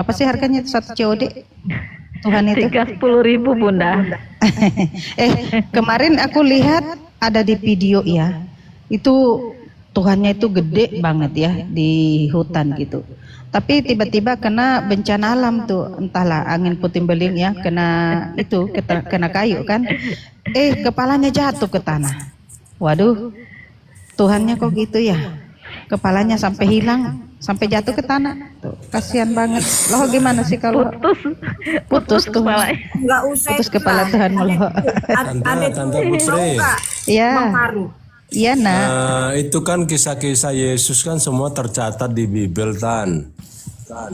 Apa sih harganya satu COD? Tuhan itu. 10.000 Bunda. Kemarin aku lihat ada di video ya. Itu Tuhannya itu gede banget ya di hutan gitu. Tapi tiba-tiba kena bencana alam tuh, entahlah angin puting beliung ya, kena itu kena kayu kan. Kepalanya jatuh ke tanah. Waduh, Tuhannya kok gitu ya. Kepalanya sampai hilang, sampai jatuh ke tanah. Tuh, kasihan banget. Loh gimana sih kalau putus tuh? Enggak usah putus kepala Tuhan loh. Tante Putri. Iya. Iya nak. Itu kan kisah-kisah Yesus kan semua tercatat di Bible Tan.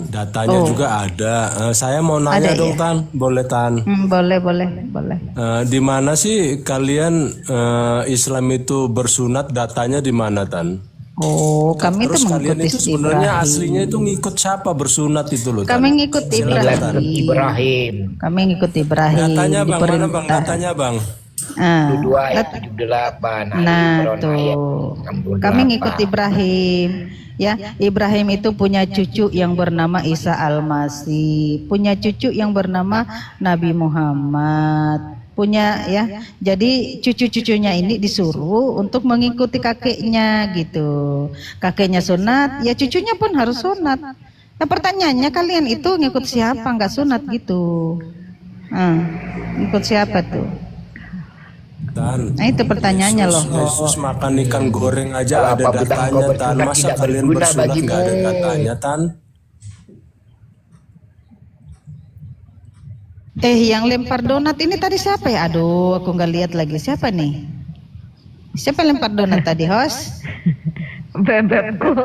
Datanya juga ada. Saya mau nanya ada, dong ya? Tan, boleh Tan? Boleh. Di mana sih kalian Islam itu bersunat? Datanya di mana Tan? Oh, kami Terus itu kalian mengikuti itu sebenarnya Ibrahim. aslinya itu ngikut siapa bersunat itu loh Tan? Kami ngikut Ibrahim. Kami ngikut Ibrahim. Datanya bang, mana bang? Datanya bang. 2 ayat 78. Nah tuh, kami ngikut Ibrahim. Ya, Ibrahim itu punya cucu yang bernama Isa Al-Masih, punya cucu yang bernama Nabi Muhammad, punya ya. Jadi cucu-cucunya ini disuruh untuk mengikuti kakeknya gitu. Kakeknya sunat, ya cucunya pun harus sunat. Nah pertanyaannya kalian itu ngikut siapa nggak sunat gitu? Ngikut siapa tuh? Tan, Nah itu pertanyaannya loh. Yesus makan ikan goreng aja ada datanya Tan. Masa kalian bersunat nggak ada datanya Tan? Yang lempar donat ini tadi siapa ya? Aduh, aku nggak lihat lagi. Siapa nih? Siapa yang lempar donat tadi, host? Bebekku.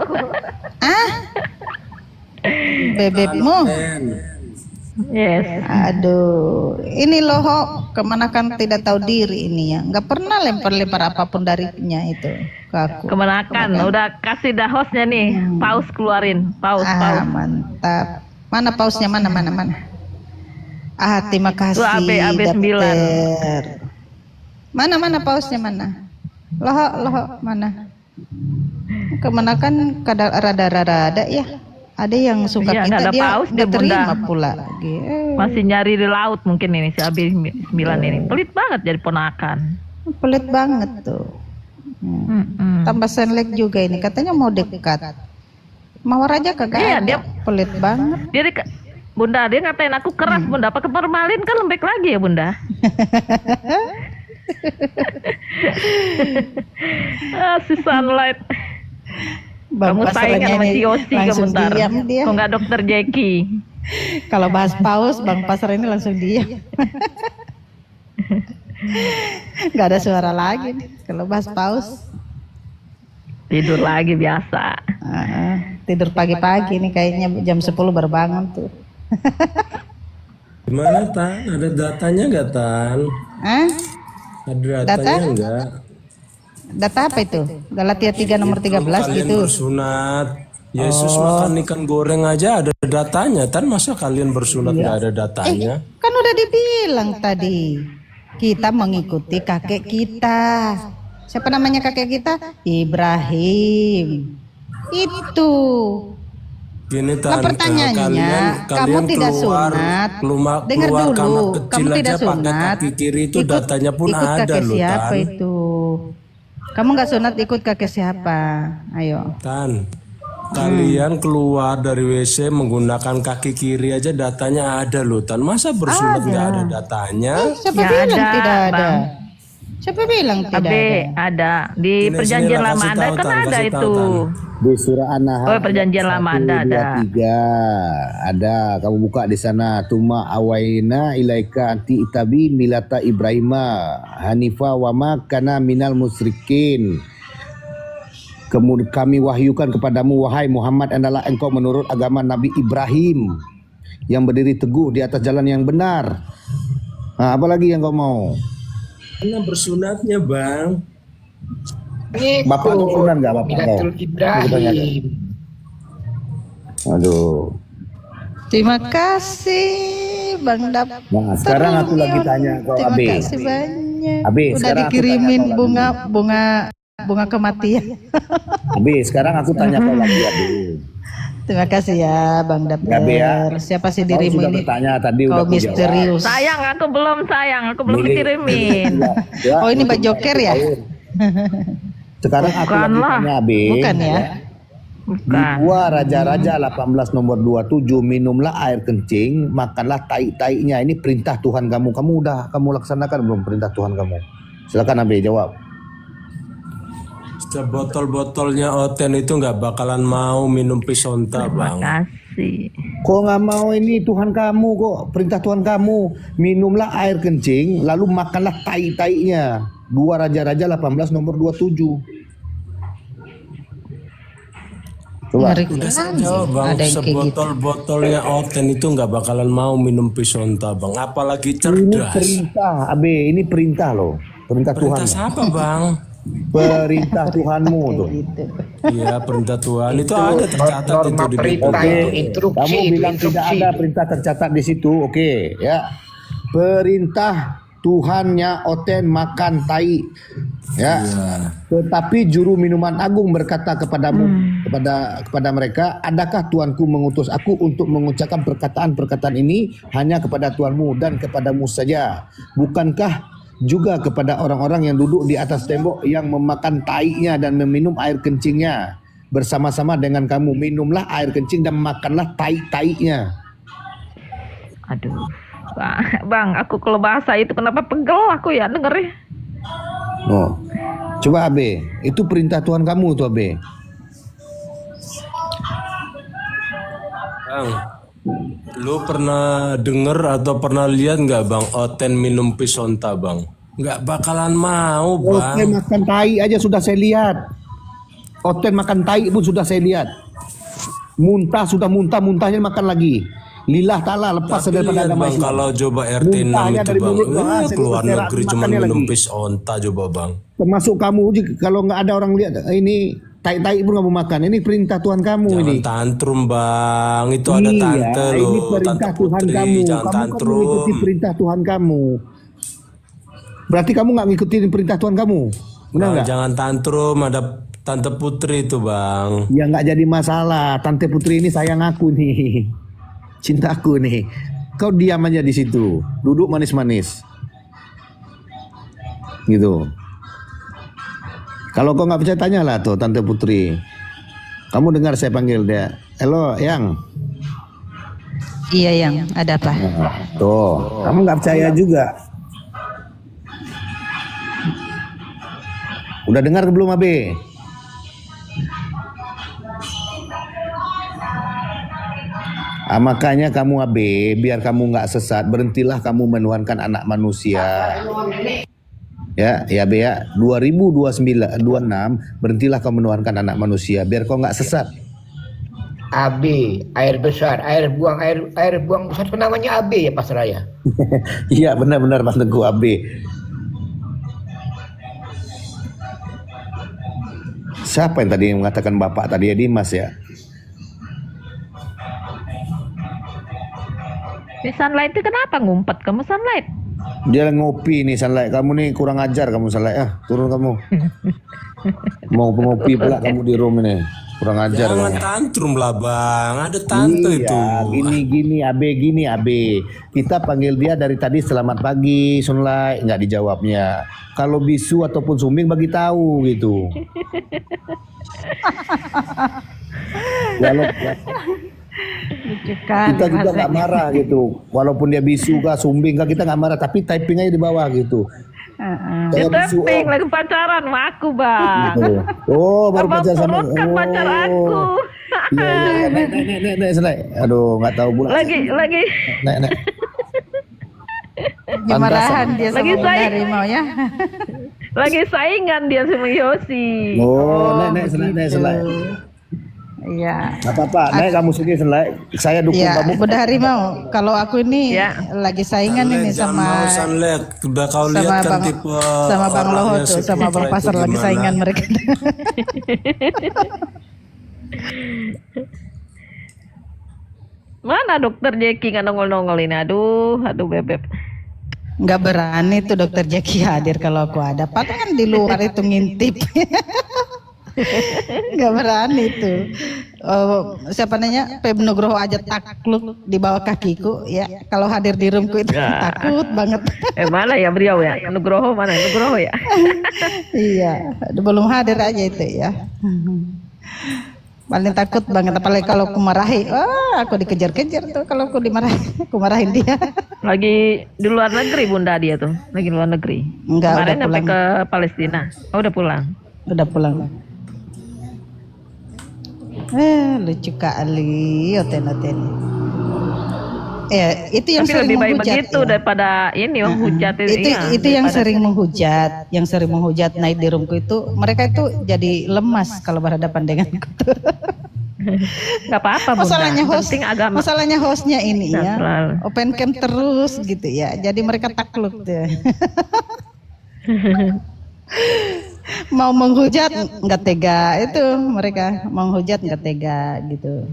Bebekmu? Yes. Aduh, ini loh, kemana kan tidak tahu diri ini ya. Nggak pernah lempar-lempar apapun darinya itu ke aku. Kemenakan, udah kasih dah hostnya nih. Paus keluarin, paus. Mantap. Mana pausnya? Mana? Terima kasih. AB 9. Mana pausnya mana? Loh, mana? Kemenakan rada ya. Ada yang suka Iya, kita ada dia paus nggak dia, Bunda. terima pula. Masih nyari di laut mungkin ini si AB 9 ini. Pelit banget jadi ponakan. Pelit banget tuh. Tambah senlek juga ini. Katanya mau dekat. Mawar aja kagak Iya, ada. dia Pelit banget. Bunda, dia ngatain aku keras, Bunda. Pakai formalin kan lembek lagi ya, Bunda. Si Sunlight. Bang Kamu saingan sama si Yosi kamu ntar. dia. Kok nggak Dokter Jackie? Kalau bahas paus, Bang Pasar ini langsung diam. Gak ada suara lagi nih kalau bahas paus. Tidur lagi biasa. Tidur pagi-pagi nih kayaknya jam 10 baru bangun tuh. Gimana Tan? Ada datanya nggak Tan? Ada datanya nggak? Data apa itu? Galatia 3 nomor 13 kalian gitu. bersunat. Yesus makan ikan goreng aja ada datanya Tan. Masa kalian bersunat nggak ada datanya? Kan udah dibilang tadi. Kita mengikuti kakek kita. Siapa namanya kakek kita? Ibrahim. Itu. Gini Tan, Nah pertanyaannya, kamu tidak sunat. Dengar keluar dulu, kamar kamu kecil tidak aja pakai sunat. kaki kiri itu datanya pun ikut ada kakek loh siapa Tan. itu? Kamu nggak sunat ikut kakek siapa? Ayo. Tan, kalian keluar dari WC menggunakan kaki kiri aja datanya ada loh Tan. Masa bersunat nggak ada datanya? Siapa Ya bilang ada, tidak ada? Bang. Siapa bilang tidak AB ada? ada di Sini, perjanjian sini, lama kasih ada tahu, kan Tan, ada kasih itu. tahu, Tan. Di surah An-Nahl Oh, perjanjian lama ada. 3 ada. Kamu buka di sana. Tuma awaina ilaika anti itabi milata Ibrahima hanifa wa ma kana minal musyrikin. Kemudian kami wahyukan kepadamu wahai Muhammad adalah engkau menurut agama Nabi Ibrahim yang berdiri teguh di atas jalan yang benar. Nah, apa lagi yang kau mau? Mana bersunatnya Bang? Bapak tuh sunat nggak bapak kau? Ibrahim. Aduh. Terima kasih Bang Dap. Nah, sekarang aku lagi tanya kau Terima Abe. kasih banyak. Abe, Udah sekarang aku dikirimin tanya kau bunga kematian. Abe, sekarang aku tanya kau lagi Abe. Terima kasih ya Bang Ya, Be, ya. Dapper. Siapa sih Kau dirimu sudah ini? bertanya tadi Kau udah aku jawab. misterius. Sayang, aku belum Ini- dikirimin. Ya, Oh ini Mbak Joker ya? sekarang aku lagi Bukanlah. tanya Abe. Bukan ya? Di Bukan. gua Raja-Raja 18 nomor 27, minumlah air kencing, makanlah tai-tainya. Ini perintah Tuhan kamu. Kamu udah kamu laksanakan belum perintah Tuhan kamu? Silakan Abe jawab. Botol-botolnya Oten itu nggak bakalan mau minum pisonta, Bang. Kasih. Kok nggak mau, ini Tuhan kamu kok, perintah Tuhan kamu. Minumlah air kencing, lalu makanlah tai-tainya. 2 Raja-Raja 18 nomor 27. Coba. Ngeri Udah saya sekali. jawab, Bang. Ada yang kayak gitu. Sebotol-botolnya Oten itu nggak bakalan mau minum pisonta, Bang. Apalagi Ini cerdas. perintah, Abe, ini perintah loh. Perintah Tuhan. Perintah siapa, Bang? Perintah Tuhanmu tuh. Gitu. Iya, perintah Tuhan. Itu ada tercatat itu norma di perintah Bible. itu, instruksi Kamu itu, bilang tidak instruksi. ada perintah tercatat di situ, oke? Ya, perintah Tuhannya Oten makan tai, ya. Tetapi juru minuman agung berkata kepadamu, kepada mereka, adakah Tuanku mengutus aku untuk mengucapkan perkataan-perkataan ini hanya kepada Tuanmu dan kepadamu saja? Bukankah juga kepada orang-orang yang duduk di atas tembok yang memakan tainya dan meminum air kencingnya bersama-sama dengan kamu? Minumlah air kencing dan makanlah tai-tainya. Aduh. Bang, aku kalau bahasa itu kenapa pegel aku ya dengernya. Oh. Coba Abe, itu perintah Tuhan kamu tuh Abe. Bang, lu pernah denger atau pernah lihat nggak, Bang, Oten minum pisonta, Bang? Nggak bakalan mau, Bang. Oten makan tai aja sudah saya lihat. Oten makan tai pun sudah saya lihat. Muntahnya makan lagi. Lillah ta'ala lepas Tapi daripada lihat, agama Bang, Islam. kalau coba RT 6 Muntahnya itu, dari Bang, mulut, Bang, hasil keluar berserakan, negeri cuma makannya minum lagi. pisonta coba, Bang. Termasuk kamu juga, kalau nggak ada orang lihat ini tai-tai pun kamu makan. Ini perintah Tuhan kamu Jangan ini. tantrum, Bang. Itu ada Iya, tante ini loh, perintah tante Tuhan Putri. kamu. Jangan Kamu kan tantrum. mengikuti perintah Tuhan kamu. Berarti kamu nggak ngikutin perintah Tuhan kamu, benar Bang, nggak? jangan tantrum, ada tante Putri itu, Bang. Ya nggak jadi masalah. Tante Putri ini sayang aku nih, cintaku nih. Kau diam aja di situ, duduk manis-manis, gitu. Kalau kau nggak percaya tanyalah tuh Tante Putri. Kamu dengar saya panggil dia. Halo, Yang. Iya yang ada apa? Tuh, kamu nggak percaya juga. Udah dengar belum Abe? Makanya kamu Abe, biar kamu nggak sesat, berhentilah kamu menuhankan anak manusia. Ya Abe ya, 2029, 26, berhentilah kamu menuhankan anak manusia, biar kau nggak sesat. AB, air besar, air buang besar itu namanya AB ya Pak Seraya. Iya benar-benar Mas Teguh Abe. Siapa yang tadi mengatakan Bapak tadi ya, Dimas ya? Di Sunlight itu kenapa ngumpet kamu Sunlight? Dia ngopi nih Sunlight. Kamu nih kurang ajar kamu Sunlight. Turun kamu. Mau ngopi pula kamu di room ini. Kurang ajar Jangan kamu. tantrum lah, Bang. Ada tante itu. Gini Abe. Kita panggil dia dari tadi selamat pagi Sunlight, nggak dijawabnya. Kalau bisu ataupun sumbing bagi tahu gitu. Kita juga nggak marah gitu, walaupun dia bisu kah sumbing kah kita nggak marah, tapi typing aja di bawah gitu. Saya bisu, Tapi lagi pacaran sama aku bang. gitu. Oh baru Abang pacar sama. turunkan pacar aku. Iya, nek, Selai. Aduh nggak tahu pula. lagi Nek. Dimarahan dia sama Lagi Bunda saya- Harimau ya. lagi saingan dia sama Yosi. Oh, nek Selai. Iya. Nggak apa-apa, nek kamu sendiri Selai. Saya dukung Iya, kamu. Bunda Harimau. Kalau aku ini Ya. lagi saingan ini Jangan sama mau Sunlight. Udah kau sama lihat kan Bang tipe sama Bang Loho orangnya tuh, si sama Putra Bang itu Pasar lagi gimana. saingan mereka. Mana dokter Jeki nggak nongol-nongol ini? Aduh bebek. Nggak berani tuh dokter Jackie hadir kalau aku ada. Padahal kan di luar itu ngintip. Nggak berani tuh. Siapa nanya? Pep Nugroho aja takluk di bawah kakiku ya. Kalau hadir di roomku itu takut banget. Mana ya beliau ya? Nugroho mana? Nugroho ya? Iya, belum hadir aja itu ya. Paling takut banget, apalagi kalau aku marahi. Aku dikejar-kejar tuh kalau aku dimarahi. Aku marahin dia. Lagi di luar negeri Bunda dia tuh. Lagi luar negeri. Enggak, Kemarin udah sampai pulang. ke Palestina. Oh udah pulang. Udah pulang. Lucu kali, oten-oten. Ya, itu yang Tapi sering lebih baik menghujat. begitu Ya. daripada ini menghujat Itu yang sering menghujat, naik di roomku itu, mereka itu jadi lemas kalau berhadapan denganku. Gak apa-apa Bunda. Masalahnya host, Penting agama. masalahnya hostnya ini ya, Selalu. open cam terus gitu ya, jadi mereka takluk tuh. Mau menghujat nggak tega itu, mereka mau menghujat nggak tega gitu.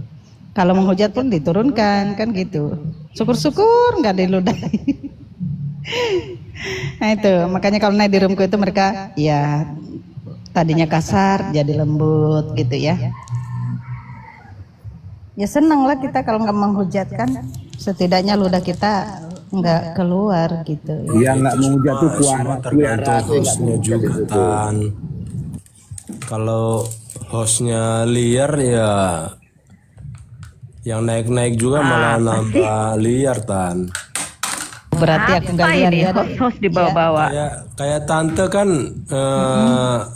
Kalau menghujat pun diturunkan kan gitu. Syukur-syukur nggak diludahi. Nah itu makanya kalau naik di roomku itu mereka ya tadinya kasar jadi lembut gitu ya. Ya senang lah kita kalau nggak menghujat kan, setidaknya ludah kita nggak keluar gitu. Yang nggak menghujat tuh Semua tergantung hostnya juga Tan. Kalau hostnya liar ya, yang naik-naik juga malah nambah liar Tan. Berarti aku nggak lihat ya. Host dibawa-bawa. Kayak tante kan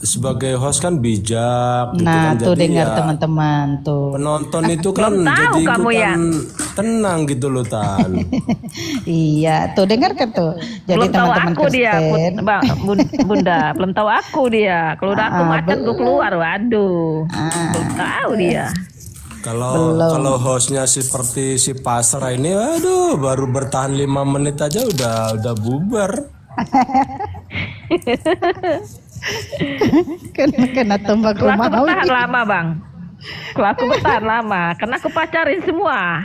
sebagai host kan bijak gitu Nah kan. tuh Jadi dengar ya, teman-teman tuh. penonton itu kan Belum tahu jadi kamu ikutan ya. tenang gitu loh Tan. Iya tuh dengar kan tuh. Jadi Belum tahu teman-teman aku dia, Kristen. Bunda. Belum tahu aku dia. Kalau udah aku macan gue keluar, waduh. Belum tahu dia. Kalau hostnya seperti si Pasra ini, aduh baru bertahan 5 menit aja udah bubar. Kena tombak Kalau aku rumah. bertahan lama bang. Kalau aku bertahan lama, karena aku pacarin semua.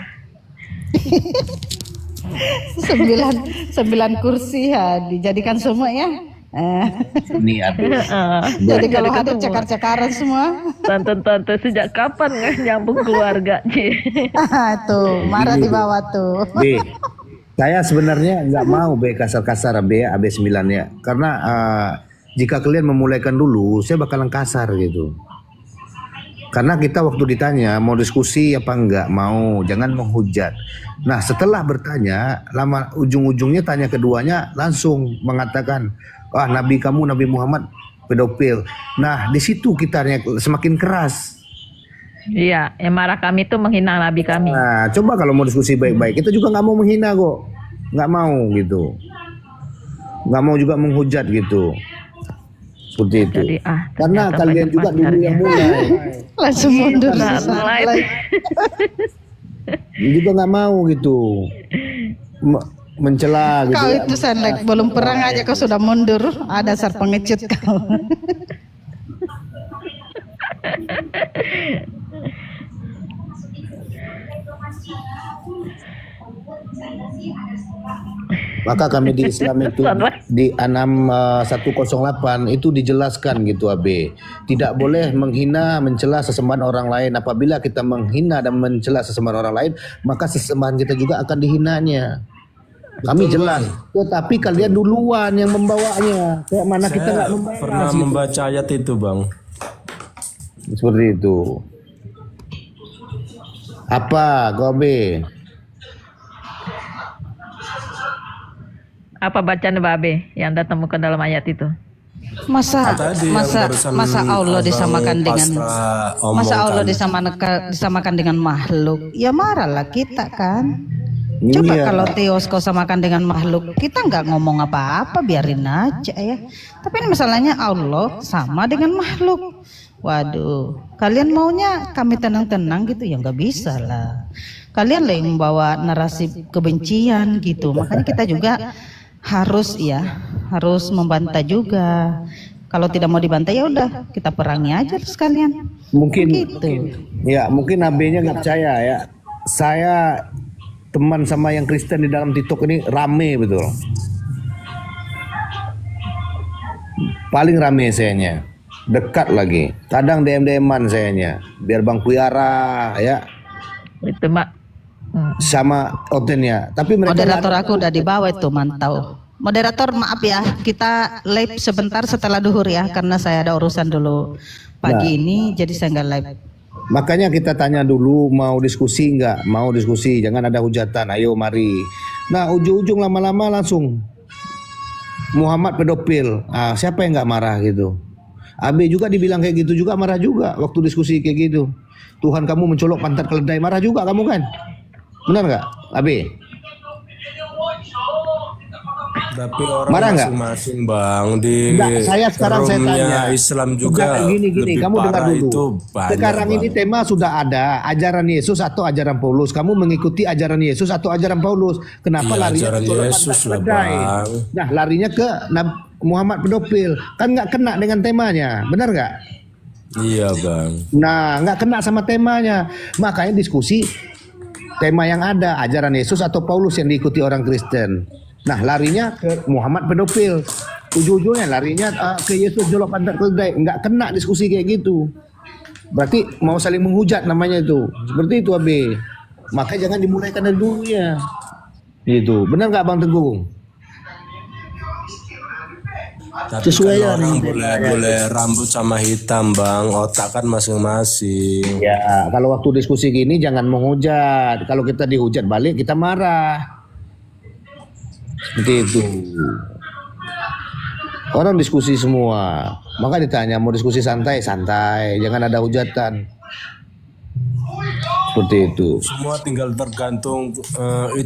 9 kursi ya dijadikan semua ya. Nih aduh. Jadi kalau ada cakar-cakaran semua. Tante-tante sejak kapan nggak nyambung keluarga? Tuh marah di bawah tuh. B, saya sebenarnya nggak mau B kasar-kasar B ya, AB9 ya, karena jika kalian memulaikan dulu, saya bakalan kasar gitu. Karena kita waktu ditanya mau diskusi apa enggak, mau, jangan menghujat. Nah setelah bertanya, lama ujung-ujungnya tanya keduanya langsung mengatakan, wah Nabi kamu Nabi Muhammad pedofil. Nah di situ kita semakin keras. Iya, yang marah kami itu menghina Nabi kami. Nah coba kalau mau diskusi baik-baik, kita juga nggak mau menghina kok, nggak mau gitu, nggak mau juga menghujat gitu. Seperti itu. Jadi, Karena ternyata kalian banyak juga dulu pacarnya. yang mulai. Langsung mundur. Mulai. Juga nggak mau gitu. Mencela gitu. Kau ya. itu Sanlek belum perang aja kau sudah mundur. Ada dasar pengecut kau. Maka kami di Islam itu di 108 itu dijelaskan gitu AB. Tidak boleh menghina, mencela sesembahan orang lain. Apabila kita menghina dan mencela sesembahan orang lain, maka sesembahan kita juga akan dihinanya. Kami jelas. Tetapi kalian duluan yang membawanya. Kayak mana kita nggak membahas. Pernah membaca ayat itu Bang. Seperti itu. Apa kau AB? Apa bacaan Babe yang anda temukan dalam ayat itu? Masa Tadi yang barusan Allah Abang disamakan dengan Pasra masa Allah omongkan. disamakan dengan makhluk? Ya marahlah kita kan. Coba Iya. kalau Theos kau samakan dengan makhluk, kita nggak ngomong apa-apa, biarin aja ya. Tapi ini masalahnya Allah sama dengan makhluk. Waduh, kalian maunya kami tenang-tenang gitu ya nggak bisa lah. Kalian lah yang membawa narasi kebencian gitu. Makanya kita juga harus membantah juga. Kalau tidak mau dibantai ya udah kita perangi aja sekalian. Mungkin Gitu. ya mungkin AB-nya nggak percaya ya. Saya teman sama yang Kristen di dalam TikTok ini rame betul. Paling rame sayanya. dekat lagi. Kadang DM-DM-an sayanya, biar Bang Piara ya Itu Mak. sama Otennya. Tapi mereka Moderator aku udah di bawah itu, mantau. Moderator maaf ya, kita live sebentar setelah duhur ya, karena saya ada urusan dulu pagi ini, jadi saya nggak live. makanya kita tanya dulu mau diskusi nggak? Mau diskusi, jangan ada hujatan. Ayo mari. Nah ujung-ujung lama-lama langsung Muhammad pedofil. Siapa yang nggak marah gitu? Abe juga dibilang kayak gitu juga marah juga waktu diskusi kayak gitu. Tuhan kamu mencolok pantat keledai, marah juga kamu kan? Benar nggak, Abe? Tapi orang Marah nggak? masing-masing Bang di Enggak, sekarang saya roomnya tanya. Islam juga Gini, lebih kamu dengar parah dulu. itu banyak, Sekarang Bang. ini tema sudah ada, ajaran Yesus atau ajaran Paulus. Kamu mengikuti ajaran Yesus atau ajaran Paulus? Kenapa Iya, larinya ajaran ke pantat Yesus lah, keledai? Bang. Nah, larinya ke Muhammad pedofil. Kan nggak kena dengan temanya, benar nggak? Iya Bang. Nah, nggak kena sama temanya. Makanya diskusi tema yang ada, ajaran Yesus atau Paulus yang diikuti orang Kristen. Nah, larinya ke Muhammad pedofil. Ujung-ujungnya larinya ke Yesus jolok pantat keledai. Nggak kena diskusi kayak gitu. Berarti mau saling menghujat namanya itu. Seperti itu, Abe. Makanya jangan dimulaikan dari dulunya. Gitu. Benar nggak Bang Teguh? Tapi Sesuai kan dengan orang boleh rambut sama hitam Bang, otak kan masing-masing. Ya, kalau waktu diskusi gini jangan menghujat. Kalau kita dihujat balik kita marah. Seperti itu. Orang diskusi semua. Maka ditanya mau diskusi santai, santai. Jangan ada hujatan. Seperti itu. Semua tinggal tergantung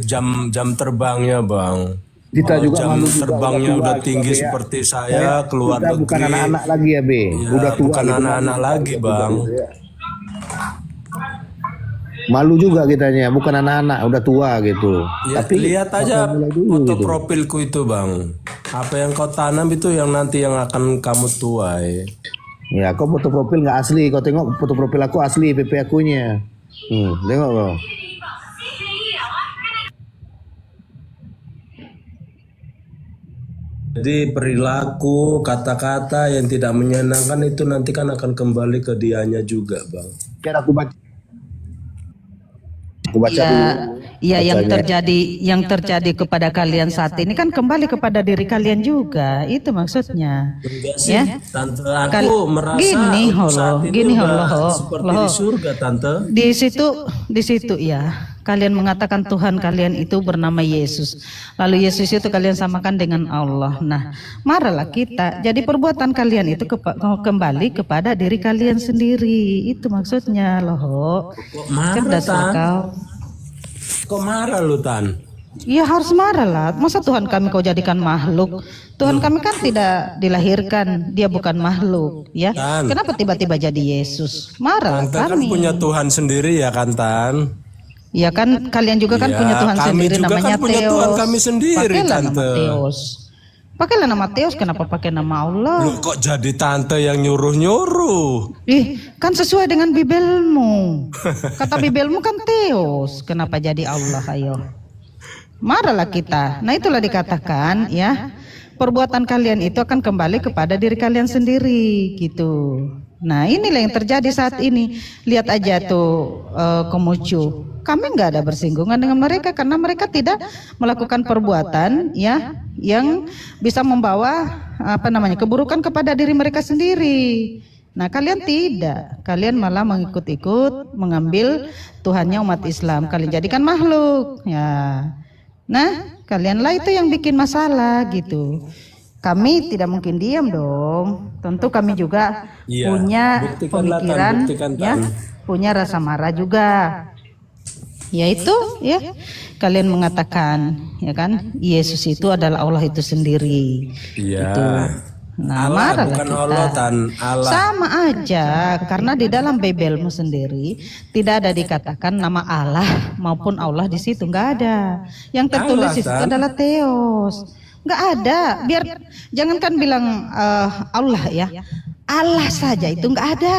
jam terbangnya Bang. Kita Kalau juga jam malu juga, terbangnya udah tua, tinggi Be, ya. seperti saya keluar Kita bukan negeri. anak-anak lagi ya, Be. Ya, Udah tua. bukan gitu, anak-anak malu lagi, juga, Bang. gitu, ya. Malu juga kitanya, bukan anak-anak, udah tua gitu. Ya, Tapi lihat aja mulai dulu foto gitu. profilku itu Bang. Apa yang kau tanam itu yang nanti yang akan kamu tuai. Ya, kau foto profil nggak asli. Kau tengok foto profil aku asli, PP akunya. Tengok kau. Jadi perilaku, kata-kata yang tidak menyenangkan itu nanti kan akan kembali ke dianya juga Bang. Biar aku baca. Aku baca Ya, dulu. ya Bacanya. yang terjadi kepada kalian saat ini kan kembali kepada diri kalian juga. Itu maksudnya. Enggak sih, Ya. Tante Kal- aku merasa gini, untuk saat ini gini, udah holo, seperti holo. di surga Tante. Di situ ya. Kalian mengatakan Tuhan kalian itu bernama Yesus. Lalu Yesus itu kalian samakan dengan Allah. Nah, marahlah kita. Jadi perbuatan kalian itu kembali kepada diri kalian sendiri. Itu maksudnya loh. Kok marah Cerdas Tan? kau. Kok marah lu Tan? Ya harus marah lah. Masa Tuhan kami kau jadikan makhluk? Tuhan kami kan tidak dilahirkan, dia bukan makhluk, ya. Tan. Kenapa tiba-tiba jadi Yesus? Marah Tante kan kami. punya Tuhan sendiri ya kan Tan? Ya kan kalian juga kan Ya, punya Tuhan kami sendiri juga namanya kan punya Theos. Tuhan kami sendiri, Pakailah nama Tante. Theos. Pakailah nama Theos, kenapa pakai nama Allah? Lu kok jadi tante yang nyuruh-nyuruh? Ih, kan sesuai dengan Bibelmu. Kata Bibelmu kan Theos, kenapa jadi Allah ayo? Marahlah kita. Nah itulah dikatakan ya, perbuatan kalian itu akan kembali kepada diri kalian sendiri gitu. Nah inilah yang terjadi saat ini. Lihat aja tuh Komucu. Kami nggak ada bersinggungan dengan mereka karena mereka tidak melakukan perbuatan ya yang bisa membawa keburukan kepada diri mereka sendiri. Nah kalian tidak, kalian malah mengikut-ikut mengambil Tuhannya umat Islam. Kalian jadikan makhluk ya. Nah kalianlah itu yang bikin masalah gitu. Kami tidak mungkin diam dong. Tentu kami juga Iya, punya buktikanlah, Tan, pemikiran buktikan, ya, Tan. punya rasa marah juga. Yaitu ya kalian mengatakan ya kan Yesus itu adalah Allah itu sendiri. Iya. Itu. Nah, Allah marahlah bukan kita. Allah Tan, Allah. Sama aja karena di dalam Bibelmu sendiri tidak ada dikatakan nama Allah maupun Allah di situ, nggak ada. Yang tertulis Allah, di situ Tan. adalah Theos. Nggak ada. Biar jangankan bilang Allah ya. Allah saja itu nggak ada.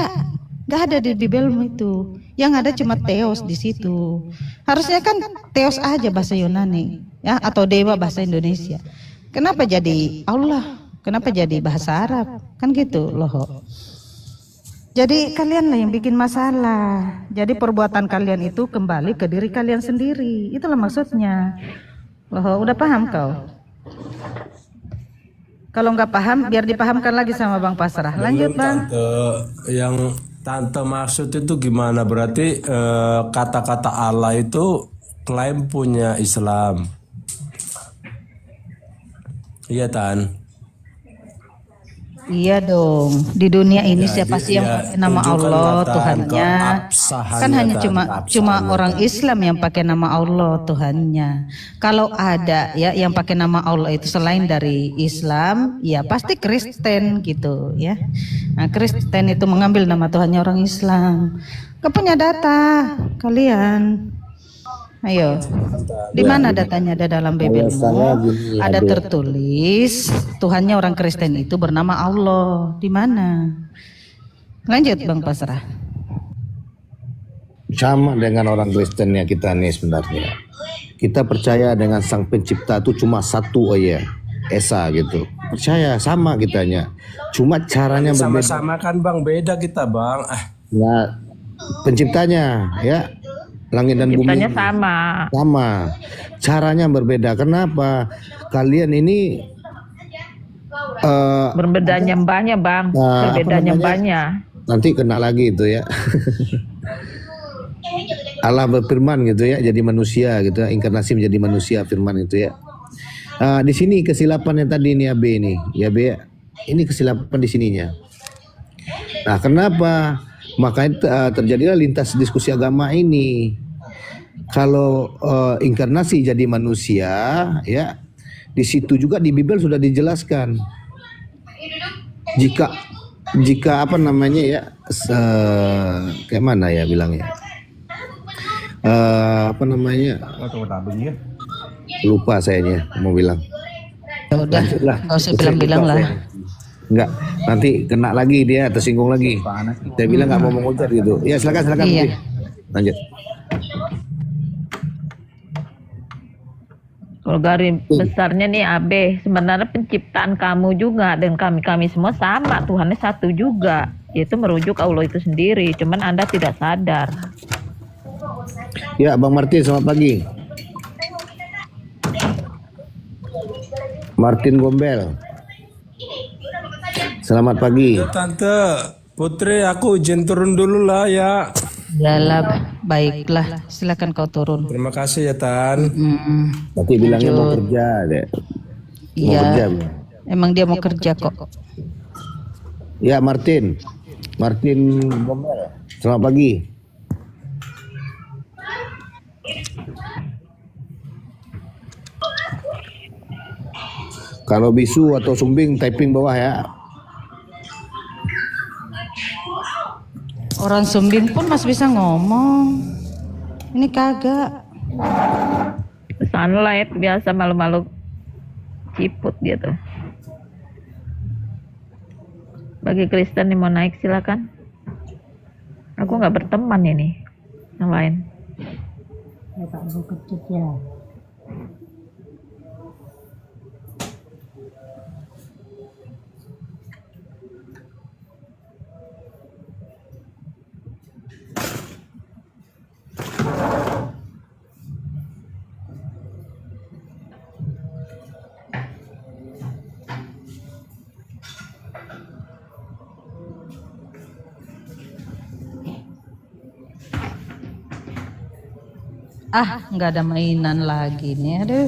Nggak ada di Bibelmu itu. Yang ada cuma Theos di situ. Harusnya kan Theos aja bahasa Yunani ya atau dewa bahasa Indonesia. Kenapa jadi Allah? Kenapa jadi bahasa Arab? Kan gitu loh. Jadi kalianlah yang bikin masalah. Jadi perbuatan kalian itu kembali ke diri kalian sendiri. Itulah maksudnya. Loh, udah paham kau? Kalau nggak paham, biar dipahamkan lagi sama Bang Pasrah. Lanjut Bang. Tante, yang tante maksud itu gimana? Berarti kata-kata Allah itu klaim punya Islam. Iya Tan. Iya dong. Di dunia ini Ya, siapa sih yang ya, pakai nama tunjukkan Allah Tan, Tuhannya? keabsahannya, Kan hanya Tan, cuma keabsahannya, orang Tan. Islam yang pakai nama Allah Tuhannya. Kalau ada ya yang pakai nama Allah itu selain dari Islam, ya pasti Kristen gitu ya. Nah, Kristen itu mengambil nama Tuhannya orang Islam. Kau punya data kalian? Ayo, di mana datanya? Ada dalam Bibelmu? Ada tertulis Tuhannya orang Kristen itu bernama Allah. Di mana? Lanjut Bang Pasrah. Sama dengan orang Kristen yang kita nih sebenarnya. Kita percaya dengan Sang Pencipta itu cuma satu aja, Esa gitu. Percaya sama kitanya. Cuma caranya berbeda. Sama-sama kan Bang, beda kita Bang. Nah, penciptanya ya, langit dan bumi Ciptanya sama. sama, caranya berbeda. Kenapa? Kalian ini Berbeda nyembahnya Bang. apa Berbeda namanya? nyembahnya. Nanti kena lagi itu ya. Allah berfirman gitu ya, jadi manusia gitu ya, inkarnasi menjadi manusia, firman itu ya. Di sini kesilapan yang tadi ini AB ini, ya B. Ini kesilapan di sininya. Nah, kenapa? Makanya terjadilah lintas diskusi agama ini. Kalau inkarnasi jadi manusia, ya, di situ juga di Bible sudah dijelaskan. Jika apa namanya ya, kayak mana ya bilangnya? Apa namanya? Lupa sayanya mau bilang. Ya udah, Lanjutlah. nggak usah bilang-bilang lah. Enggak, nanti kena lagi dia, tersinggung lagi. Saya bilang nggak mau mengujar gitu. Ya silakan. Iya. Lanjut. Kalau garis besarnya nih AB, sebenarnya penciptaan kamu juga dan kami semua sama, Tuhannya satu juga. Itu merujuk Allah itu sendiri, cuman Anda tidak sadar. Ya, Bang Martin, selamat pagi. Martin Gombel. Selamat pagi. Tante Putri, aku izin turun dulu lah ya. Yalah, baiklah. Silakan kau turun. Terima kasih ya Tan. Nanti bilangnya mau kerja deh. Mau kerja. Iya. Emang dia mau kerja kok. Ya, Martin Gombel. Selamat pagi. Kalau bisu atau sumbing typing bawah ya. Orang Sumbing pun masih bisa ngomong. Ini kagak. Sunlight biasa malu-malu ciput dia tuh. Bagi Kristen yang mau naik silakan. Aku nggak berteman ini yang lain. Nggak ada mainan lagi nih. Aduh.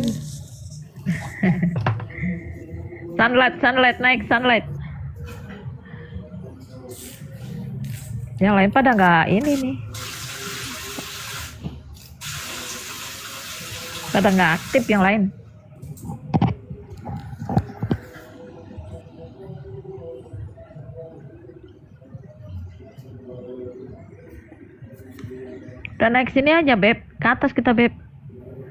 Sunlight naik sunlight. Yang lain pada nggak ini nih. Pada nggak aktif yang lain. Udah naik sini aja Beb, ke atas kita Beb.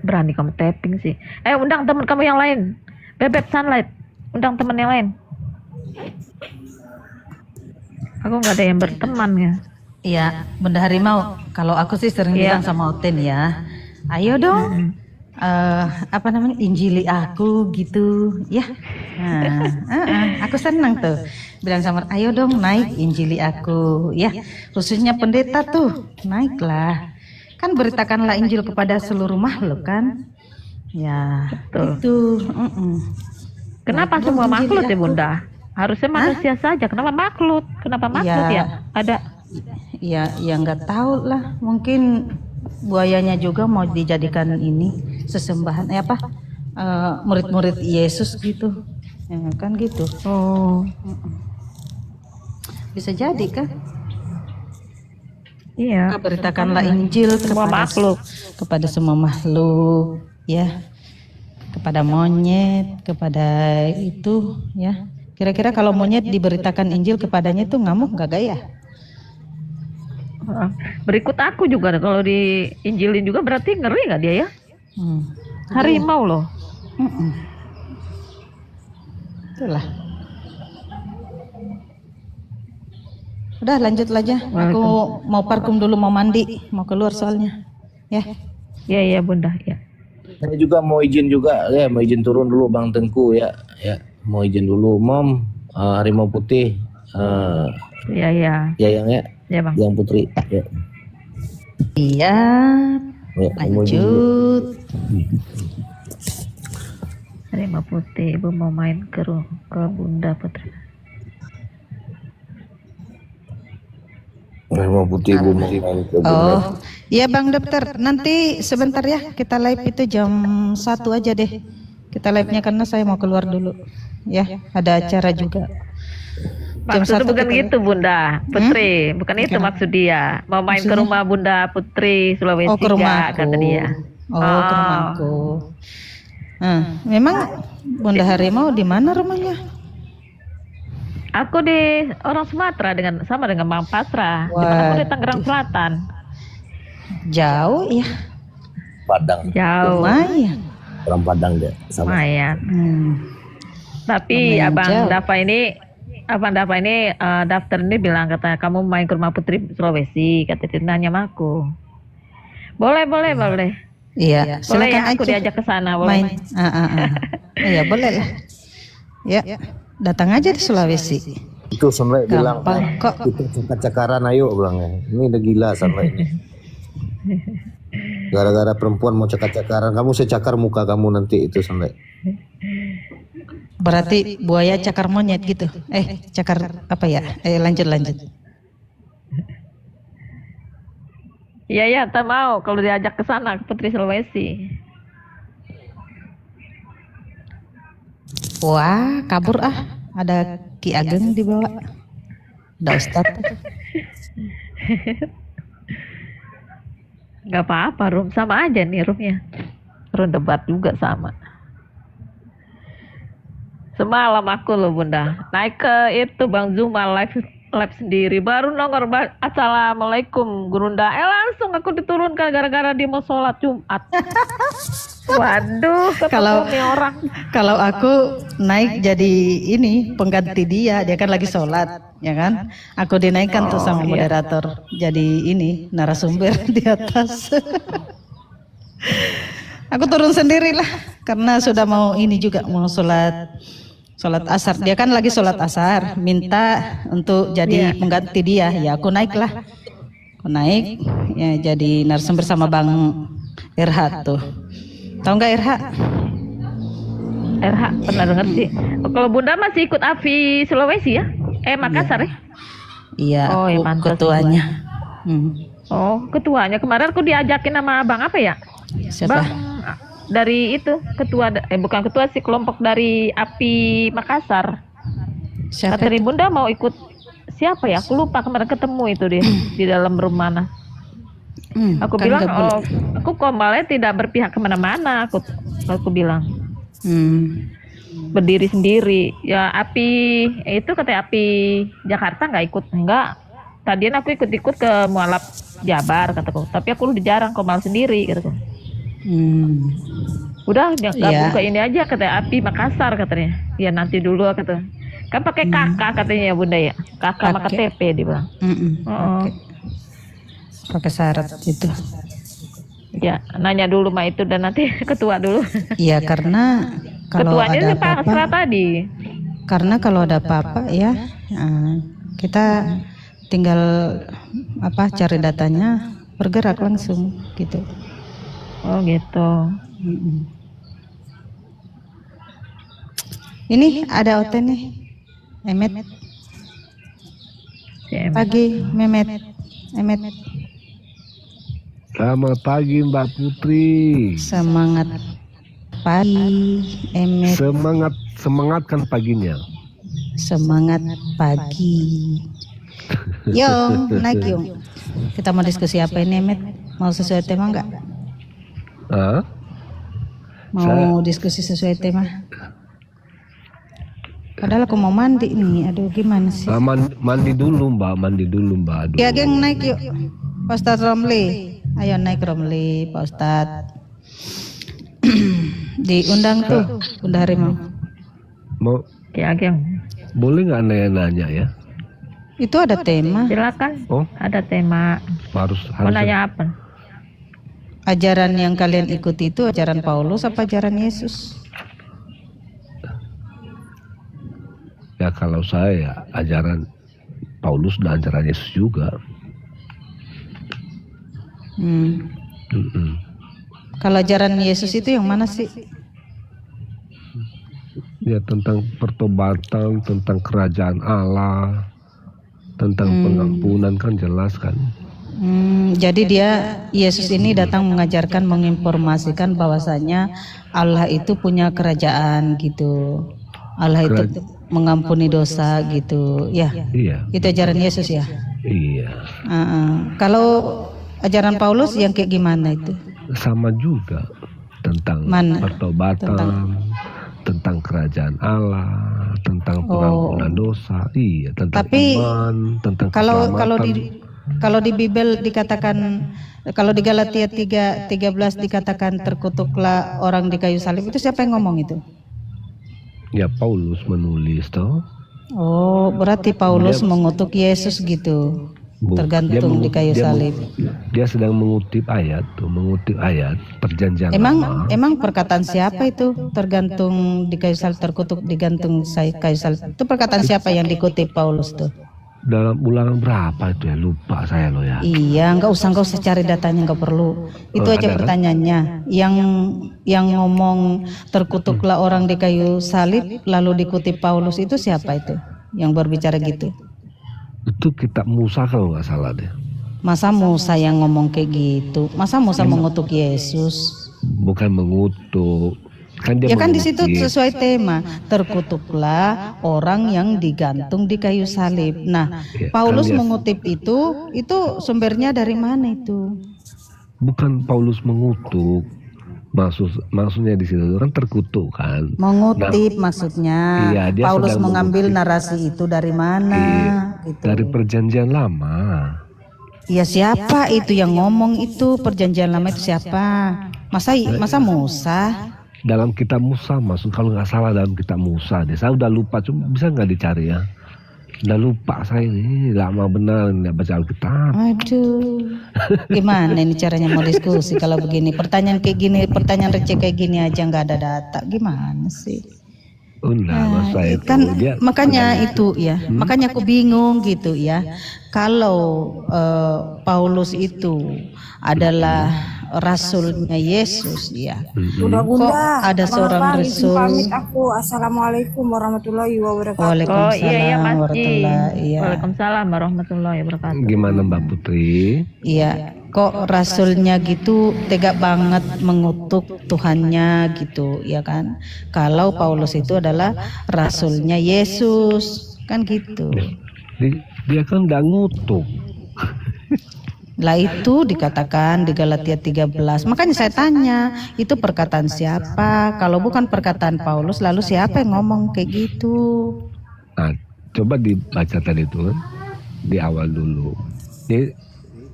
Berani kamu tapping sih. Undang teman kamu yang lain. Beb Sunlight, undang teman yang lain. Aku nggak ada yang berteman ya. Iya, Bunda Harimau. Kalau aku sih sering bilang sama Oten ya. Ayo dong. Apa namanya? Injili aku gitu, ya. Aku senang tuh. Bilang sama, ayo dong naik injili aku, ya. Khususnya pendeta tuh, naiklah. Kan beritakanlah Injil kepada seluruh makhluk kan. Ya, Betul. itu. Kenapa Naik semua dong makhluk injili ya aku. Bunda? Harusnya manusia saja. Kenapa makhluk? Kenapa makhluk Ya. ya? Ada. Ya nggak tahu lah. Mungkin buayanya juga mau dijadikan ini sesembahan. Murid-murid Yesus gitu. Ya, kan gitu. Oh, Bisa jadi kan? iya. Beritakanlah Injil Semua makhluk. kepada semua makhluk, ya, kepada monyet, kepada itu, ya. Kira-kira kalau monyet diberitakan Injil kepadanya itu ngamuk nggak gaya? Berikut aku juga kalau diinjilin juga berarti ngeri nggak dia ya? Hmm. Harimau loh. Itulah. Udah lanjut aja. Aku mau parkum dulu, mau mandi, mau keluar soalnya, ya. Iya Bunda ya. Saya juga mau izin juga ya, mau izin turun dulu Bang Tengku ya. Mau izin dulu Mom, Harimau Putih, Iya. Yayang ya, Ya Bang. Yang Putri ya. Iya. Ya, mau izin dulu. Lanjut. Harimau Putih, Ibu mau main ke Bunda Putri. Harimau Putih Bu mau main ke Bunda. Oh, iya Bang Dokter. Nanti sebentar ya, kita live itu jam 1 aja deh. Kita live-nya karena saya mau keluar dulu. Ya, ada acara juga. Jam Maksudnya 1 bukan kita- gitu Bunda Putri, bukan itu maksud dia. Mau main ke Maksudnya? rumah Bunda Putri Sulawesi Oh, ke rumahku. kata dia. Oh, ke rumahku. Memang Bunda Harimau di mana rumahnya? Aku di orang Sumatera sama dengan Bang Pasrah. Cuman aku di Tangerang Selatan. Jauh ya, Padang, Jauh. lumayan. orang Padang deh sama. Lumayan. Tapi Lumayan Abang jauh. Dava ini daftar ini bilang katanya kamu main ke rumah Putri Sulawesi, kata dia nanya sama aku. Boleh. Iya, Boleh silakan ya aku aja. diajak ke sana, boleh. Main. Iya, boleh lah. Ya, datang aja di Sulawesi. Itu Sunlek bilang, Gampang kok. kita cakar-cakaran ayo bilangnya. Ini udah gila Sunlek ini. Gara-gara perempuan mau cakar-cakaran, kamu saya cakar muka kamu nanti itu Sunlek. Berarti buaya cakar monyet gitu. Cakar apa ya? Lanjut. Iya, tak mau kalau diajak ke sana ke Putri Sulawesi. Wah, kabur ah. Ada Ki Ageng dibawa. Ada Ustadz. Gak apa-apa, room sama aja nih roomnya. Room debat juga sama. Semalam aku loh Bunda naik ke itu Bang Zuma live sendiri, baru nongol assalamualaikum Gurunda, langsung aku diturunkan gara-gara dia mau sholat Jumat. Waduh, Kalau- ketemu nih orang. Kalau aku naik jadi ini pengganti dia kan lagi sholat, ya kan? Aku dinaikkan tuh sama moderator, jadi ini narasumber di atas. Aku turun sendirilah karena sudah mau ini juga mau sholat asar. Dia kan lagi sholat asar, minta untuk jadi pengganti dia. Ya aku naiklah, aku naik ya jadi narasumber sama Bang RH tuh. Tahu nggak RH? RH pernah denger sih. Kalau Bunda masih ikut AVI Sulawesi ya? Makassar ya? Iya, Oh, aku ya mantas. ketuanya. Oh, ketuanya kemarin aku diajakin sama Bang apa ya? Siapa? Bang dari itu ketua bukan ketua sih, kelompok dari API Makassar. Siapa? Kata Bunda mau ikut siapa ya? Aku lupa kemarin ketemu itu dia di dalam room mana. Aku Kan bilang nggak boleh. aku komalnya tidak berpihak kemana-mana. Aku bilang berdiri sendiri. Ya API itu kata API Jakarta nggak ikut, enggak. Tadian aku ikut-ikut ke Mualaf Jabar kataku, tapi aku udah jarang komal sendiri kataku. Udah gabung ke ini aja kata API Makassar katanya. Ya nanti dulu kata. Kan pakai kakak katanya ya Bunda ya. Kakak sama KTP dia bilang. Pakai syarat itu. Ya nanya dulu mah itu dan nanti ketua dulu. Iya karena kalau Ketuanya ada si Pak apa-apa, Asra tadi. karena kalau ada apa-apa ya, kita tinggal cari datanya, bergerak langsung gitu. Oh gitu. Ini ada Ote nih, Emet. Si Emet. Pagi, Memet. Emet. Selamat pagi Mbak Putri. Semangat pagi, Emet. Semangatkan paginya. Semangat pagi. Yung, naik Yung. Kita mau diskusi apa ini, Emet? Mau sesuai tema enggak? Hah? Mau diskusi sesuai tema? Padahal aku mau mandi nih. Aduh, gimana sih? Mandi dulu Mbak. Aduh. Ya, geng naik yuk. Pak Ustadz Romli. Ayo naik Romli, Pak Ustadz. Diundang tuh, Bunda Harimau. Mau Ya geng. boleh nggak nanya ya? Itu ada tema. Silakan. Oh, Ada tema. harus Mau nanya apa? Ajaran yang kalian ikuti itu ajaran Paulus apa ajaran Yesus? ya kalau saya ya, ajaran Paulus dan ajaran Yesus juga. Mm-mm. Kalau ajaran Yesus itu yang mana sih? Ya tentang pertobatan, tentang kerajaan Allah, tentang pengampunan kan jelas kan. Jadi Yesus ini datang mengajarkan, menginformasikan bahwasanya Allah itu punya kerajaan gitu. Allah itu mengampuni dosa gitu, ya. Iya. Itu ajaran Yesus ya. Iya. Kalau ajaran Paulus yang kayak gimana itu? Sama juga tentang pertobatan, tentang kerajaan Allah, tentang pengampunan dosa, iya, tentang iman, tentang kalau di Bible dikatakan, kalau di Galatia 3:13 dikatakan terkutuklah orang di kayu salib, itu siapa yang ngomong itu? Ya Paulus menulis toh. Oh, berarti Paulus mengutuk Yesus gitu. Tergantung di kayu salib. Dia sedang mengutip ayat perjanjian lama. Emang perkataan siapa itu? Tergantung di kayu salib, terkutuk digantung kayu salib. Itu perkataan siapa yang dikutip Paulus tuh? Dalam Ulangan berapa itu ya? Lupa saya loh ya. Iya, nggak usah cari datanya, nggak perlu. Itu aja pertanyaannya. Yang ngomong terkutuklah orang di kayu salib lalu dikutip Paulus itu siapa itu? Yang berbicara gitu? Itu kitab Musa kalau nggak salah deh. Masa Musa yang ngomong kayak gitu? Masa Musa mengutuk Yesus? Bukan mengutuk. Kan dia di situ sesuai tema, terkutuklah orang yang digantung di kayu salib. Nah, ya, Paulus mengutip itu sumbernya dari mana itu? Bukan Paulus mengutuk. Maksudnya di situ kan terkutuk kan. Mengutip maksudnya. Iya, dia Paulus mengambil mengutip. narasi itu dari mana? Gitu. Dari perjanjian lama. Iya, siapa itu yang ngomong itu? Perjanjian lama itu siapa? Masa Musa? Dalam kitab Musa, kalau nggak salah dalam kitab Musa deh. Saya udah lupa, cuma bisa nggak dicari ya? Udah lupa saya ini, lama benar nggak baca Alkitab. Aduh, gimana ini caranya mau diskusi kalau begini? Pertanyaan kayak gini, pertanyaan receh kayak gini aja nggak ada data, gimana sih? Makanya aku bingung gitu ya. Kalau Paulus itu adalah rasulnya Yesus ya. Kok ada seorang rasul? Pamit aku. Assalamualaikum warahmatullahi wabarakatuh. Waalaikumsalam Waalaikumsalam warahmatullahi wabarakatuh. Gimana Mbak Putri? Iya. Kok rasulnya gitu tega banget mengutuk Tuhannya gitu ya kan? Kalau Paulus itu adalah rasulnya Yesus kan gitu. Dia kan nggak ngutuk. Lah itu dikatakan di Galatia 13. Makanya saya tanya, itu perkataan siapa? Kalau bukan perkataan Paulus, lalu siapa yang ngomong kayak gitu? Nah, coba dibaca tadi itu di awal dulu.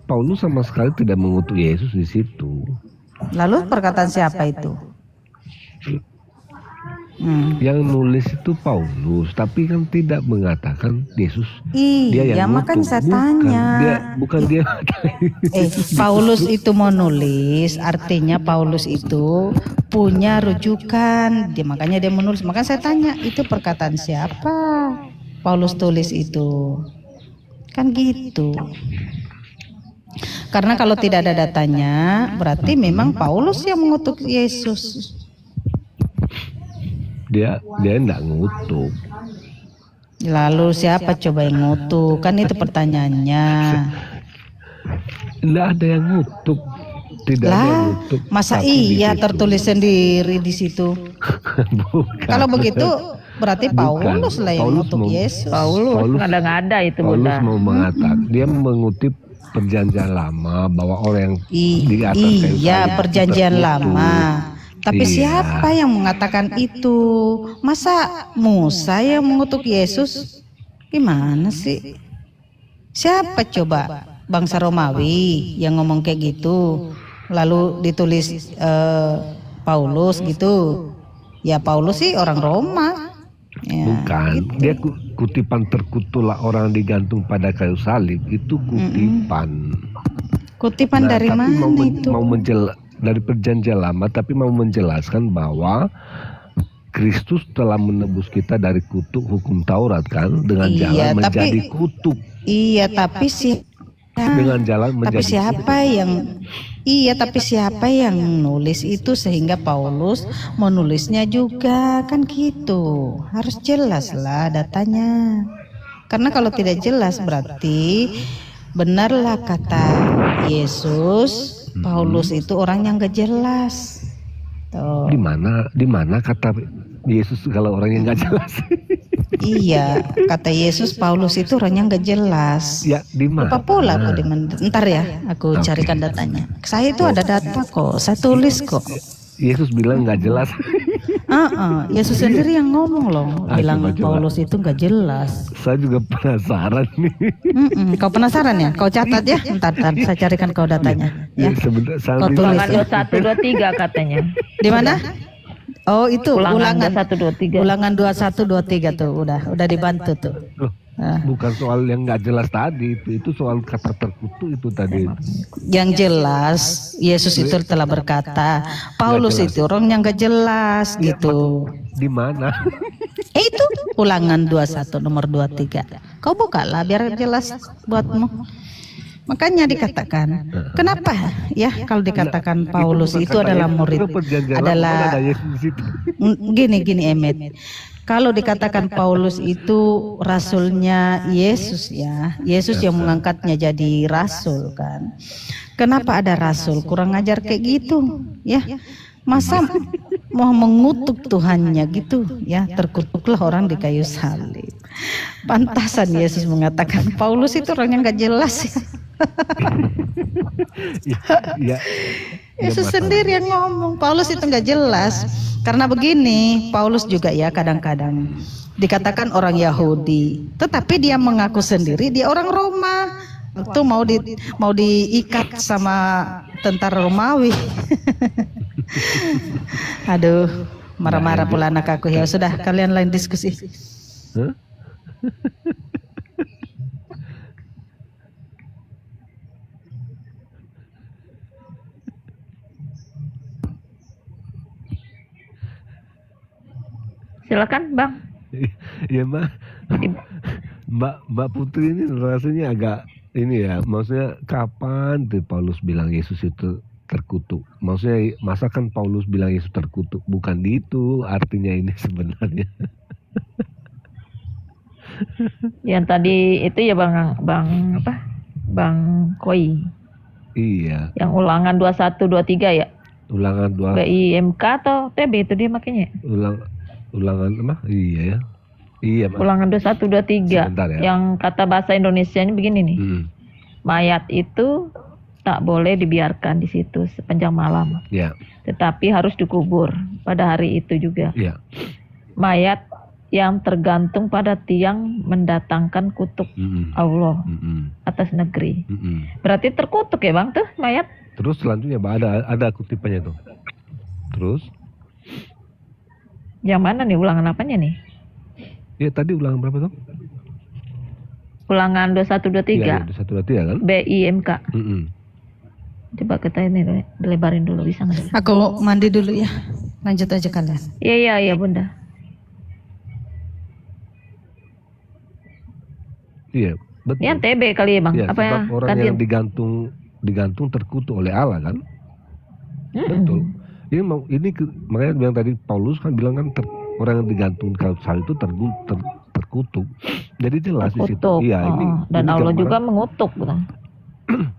Paulus sama sekali tidak mengutuk Yesus di situ. Lalu perkataan siapa itu? Yang nulis itu Paulus, tapi kan tidak mengatakan Yesus. Iya, dia yang makanya saya tanya. Bukan dia. Paulus itu mau nulis, artinya Paulus itu punya rujukan, makanya dia menulis. Makanya saya tanya, itu perkataan siapa Paulus tulis itu? Kan gitu. Karena kalau tidak ada datanya, berarti memang Paulus yang mengutuk Yesus. Dia enggak ngutuk. Lalu siapa coba yang ngutuk? Kan itu pertanyaannya. Enggak ada yang ngutuk. Tidak ada yang ngutuk. Masa tapi di iya situ. tertulis sendiri di situ? Bukan. Kalau begitu berarti Paulus lah yang Paulus ngutuk mau- Yesus. Paulus ngada-ngada itu Paulus Bunda. mau mengatakan, dia mengutip perjanjian lama bahwa orang yang di atas kayu Iya, salib perjanjian terkutuk. lama. Tapi Iya. siapa yang mengatakan itu? Masa Musa yang mengutuk Yesus? Gimana sih? Siapa coba? Bangsa Romawi yang ngomong kayak gitu. Lalu ditulis Paulus gitu. Ya Paulus sih orang Roma. Ya, Bukan, gitu. dia kutipan terkutuklah orang digantung pada kayu salib, itu kutipan. Kutipan dari tapi mana itu? Dari perjanjian lama, tapi mau menjelaskan bahwa Kristus telah menebus kita dari kutuk hukum Taurat kan, dengan Iya, jalan tapi- menjadi kutuk, Iya, tapi dengan jalan Tapi menjadi siapa yang tapi siapa yang nulis itu sehingga Paulus menulisnya juga kan gitu. Harus jelas lah datanya. Karena kalau tidak jelas berarti benarlah kata Yesus, Paulus itu orang yang gak jelas. Tuh. di mana kata Yesus kalau orang yang nggak jelas. Iya, kata Yesus Paulus itu orang yang gak jelas. Ya di mana? Lupa pula aku ntar ya, aku carikan datanya. Saya itu ada data kok, saya tulis kok. Yesus bilang nggak jelas. Yesus sendiri yang ngomong loh, bilang coba. Paulus itu nggak jelas. Saya juga penasaran nih. Kau penasaran ya? Kau catat ya, ntar saya carikan kau datanya. Ya, Sebentar, kau sambil tulis Ulangan ya. 2123 katanya. Di mana? Oh itu Ulangan ulangan 2123. ulangan 2123 tuh, udah dibantu tuh. Loh, Ah. bukan soal yang nggak jelas tadi, itu soal kata terkutuk itu tadi. Yang jelas Yesus itu telah berkata, Paulus itu orang yang gak jelas gitu. Di mana? Itu ulangan 21 nomor 23. Kau buka lah biar jelas buatmu. Makanya dikatakan, kenapa ya kalau dikatakan Paulus itu adalah murid, adalah gini Emet. Kalau dikatakan Paulus itu rasulnya Yesus ya, Yesus yang mengangkatnya jadi rasul kan. Kenapa ada rasul? Kurang ajar kayak gitu ya. Masa mau mengutuk Tuhannya gitu ya, terkutuklah orang di kayu salib. Pantasan Yesus mengatakan Paulus itu orang yang gak jelas ya. Ya, Yesus sendiri yang ngomong Paulus itu nggak jelas. Karena begini, Paulus juga ya kadang-kadang dikatakan orang Yahudi, tetapi dia mengaku sendiri dia orang Roma. Itu mau diikat sama tentara Romawi. Aduh, marah-marah pula anak aku. Ya sudah, kalian lain diskusi. Hah? Silakan Bang. Ya Mbak Putri ini rasanya agak ini ya, maksudnya kapan tuh Paulus bilang Yesus itu terkutuk? Maksudnya masa kan Paulus bilang Yesus terkutuk, bukan itu artinya ini sebenarnya. Yang tadi itu ya Bang apa? Bang Koi. Iya, Yang ulangan 2123 ya. ulangan dua BIMK atau TB itu dia makanya. ulangan apa? Iya ya. Iya, Mbak. Ulangan 2123. Sebentar ya. Yang kata bahasa Indonesia ini begini nih. Mayat itu tak boleh dibiarkan di situ sepanjang malam. Ya, Tetapi harus dikubur pada hari itu juga. ya. Mayat yang tergantung pada tiang mendatangkan kutuk Allah atas negeri. Berarti terkutuk ya Bang tuh mayat? Terus selanjutnya Mbak, ada kutipannya tuh. Terus? Yang mana nih ulangan apanya nih? Ya tadi ulangan berapa tuh? Ulangan 2123. Iya, 2123 kan? BIMK. Coba kita ini dilebarin dulu bisa nggak? Aku mandi dulu ya. Lanjut aja kalian. Iya Bunda. Iya, betul. Yang TB kali ya Bang. Iya, Apa ya? sebab orang yang digantung terkutuk oleh Allah kan. Betul. Makanya bilang tadi Paulus kan bilang kan orang yang digantung kayu salib itu terkutuk. Jadi jelas di situ. Kutuk. Iya, Dan ini Allah gambaran- juga mengutuk, bukan?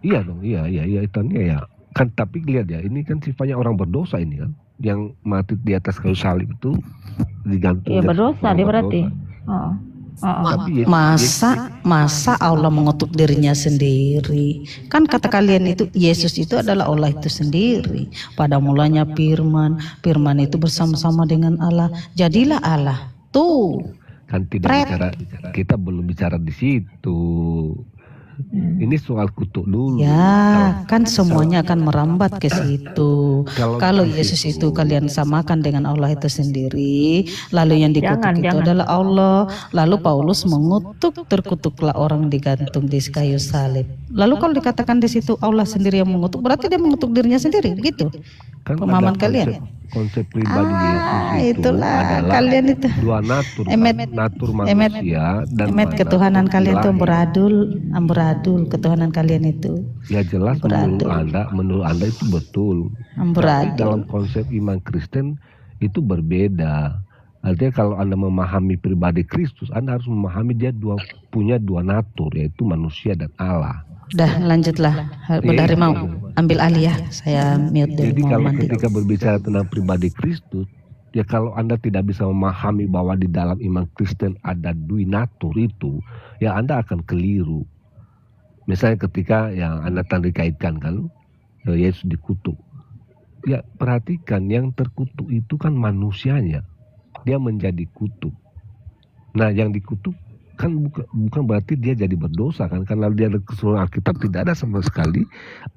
Iya dong, iya itu ya. Kan tapi lihat ya, ini kan sifatnya orang berdosa ini kan, yang mati di atas kayu salib itu digantung. Iya di atas berdosa orang dia berarti. berdosa. Tapi Masa Allah mengutuk dirinya sendiri? Kan kata kalian itu Yesus itu adalah Allah itu sendiri. Pada mulanya firman itu bersama-sama dengan Allah. Jadilah Allah. Tuh. kan tidak bicara, kita belum bicara di situ. Ini soal kutuk dulu. Ya, kan semuanya akan merambat ke situ. Kalau di Yesus situ- itu kalian samakan dengan Allah itu sendiri, lalu yang dikutuk Jangan, itu jangan. adalah Allah. Lalu Paulus mengutuk, terkutuklah orang digantung di kayu salib. Lalu kalau dikatakan di situ Allah sendiri yang mengutuk, berarti dia mengutuk dirinya sendiri, gitu. Kan Pemahaman ada kalian? konsep pribadi Yesus itu Itulah adalah kalian itu. dua natur, natur Emet, manusia dan ketuhanan natur kalian itu ilahi. amburadul, ketuhanan kalian itu Ya jelas menurut anda itu betul. Tapi amburadul. dalam konsep iman Kristen itu berbeda. Artinya kalau Anda memahami pribadi Kristus, Anda harus memahami dia punya dua natur, yaitu manusia dan Allah. Dah lanjutlah. Dari mau ambil alih ya. Saya mute dulu Jadi mau kalau mandi. ketika berbicara tentang pribadi Kristus, ya kalau Anda tidak bisa memahami bahwa di dalam iman Kristen ada dua natur itu, ya Anda akan keliru. Misalnya ketika yang Anda tadi kaitkan kan, Yesus dikutuk. Ya perhatikan, yang terkutuk itu kan manusianya. Dia menjadi kutuk. Nah yang dikutuk kan bukan berarti dia jadi berdosa kan, karena dia keseluruhan Alkitab tidak ada sama sekali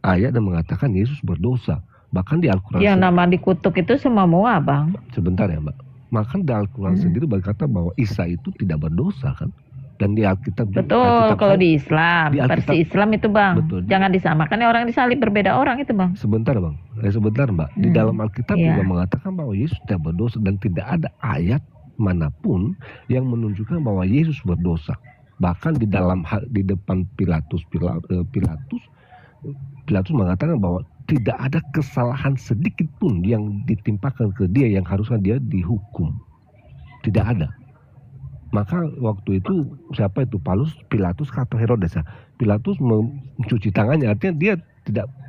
ayat yang mengatakan Yesus berdosa. Bahkan di Al-Quran Yang nama dikutuk itu semua Bang. sebentar ya Mbak, bahkan di Al-Quran sendiri berkata bahwa Isa itu tidak berdosa kan, dan di Alkitab Betul, Alkitab kalau kan- di Islam, di Alkitab- versi Islam itu Bang. Betul. Jangan disamakan ya, orang disalib berbeda orang itu Bang. Sebentar Bang, sebentar Mbak, di dalam Alkitab Iya. juga mengatakan bahwa Yesus tidak berdosa, dan tidak ada ayat manapun yang menunjukkan bahwa Yesus berdosa. Bahkan di depan Pilatus mengatakan bahwa tidak ada kesalahan sedikit pun yang ditimpakan ke dia yang harusnya dia dihukum. Tidak ada. Maka waktu itu siapa itu Pilatus atau Herodes ya? Pilatus mencuci tangannya, artinya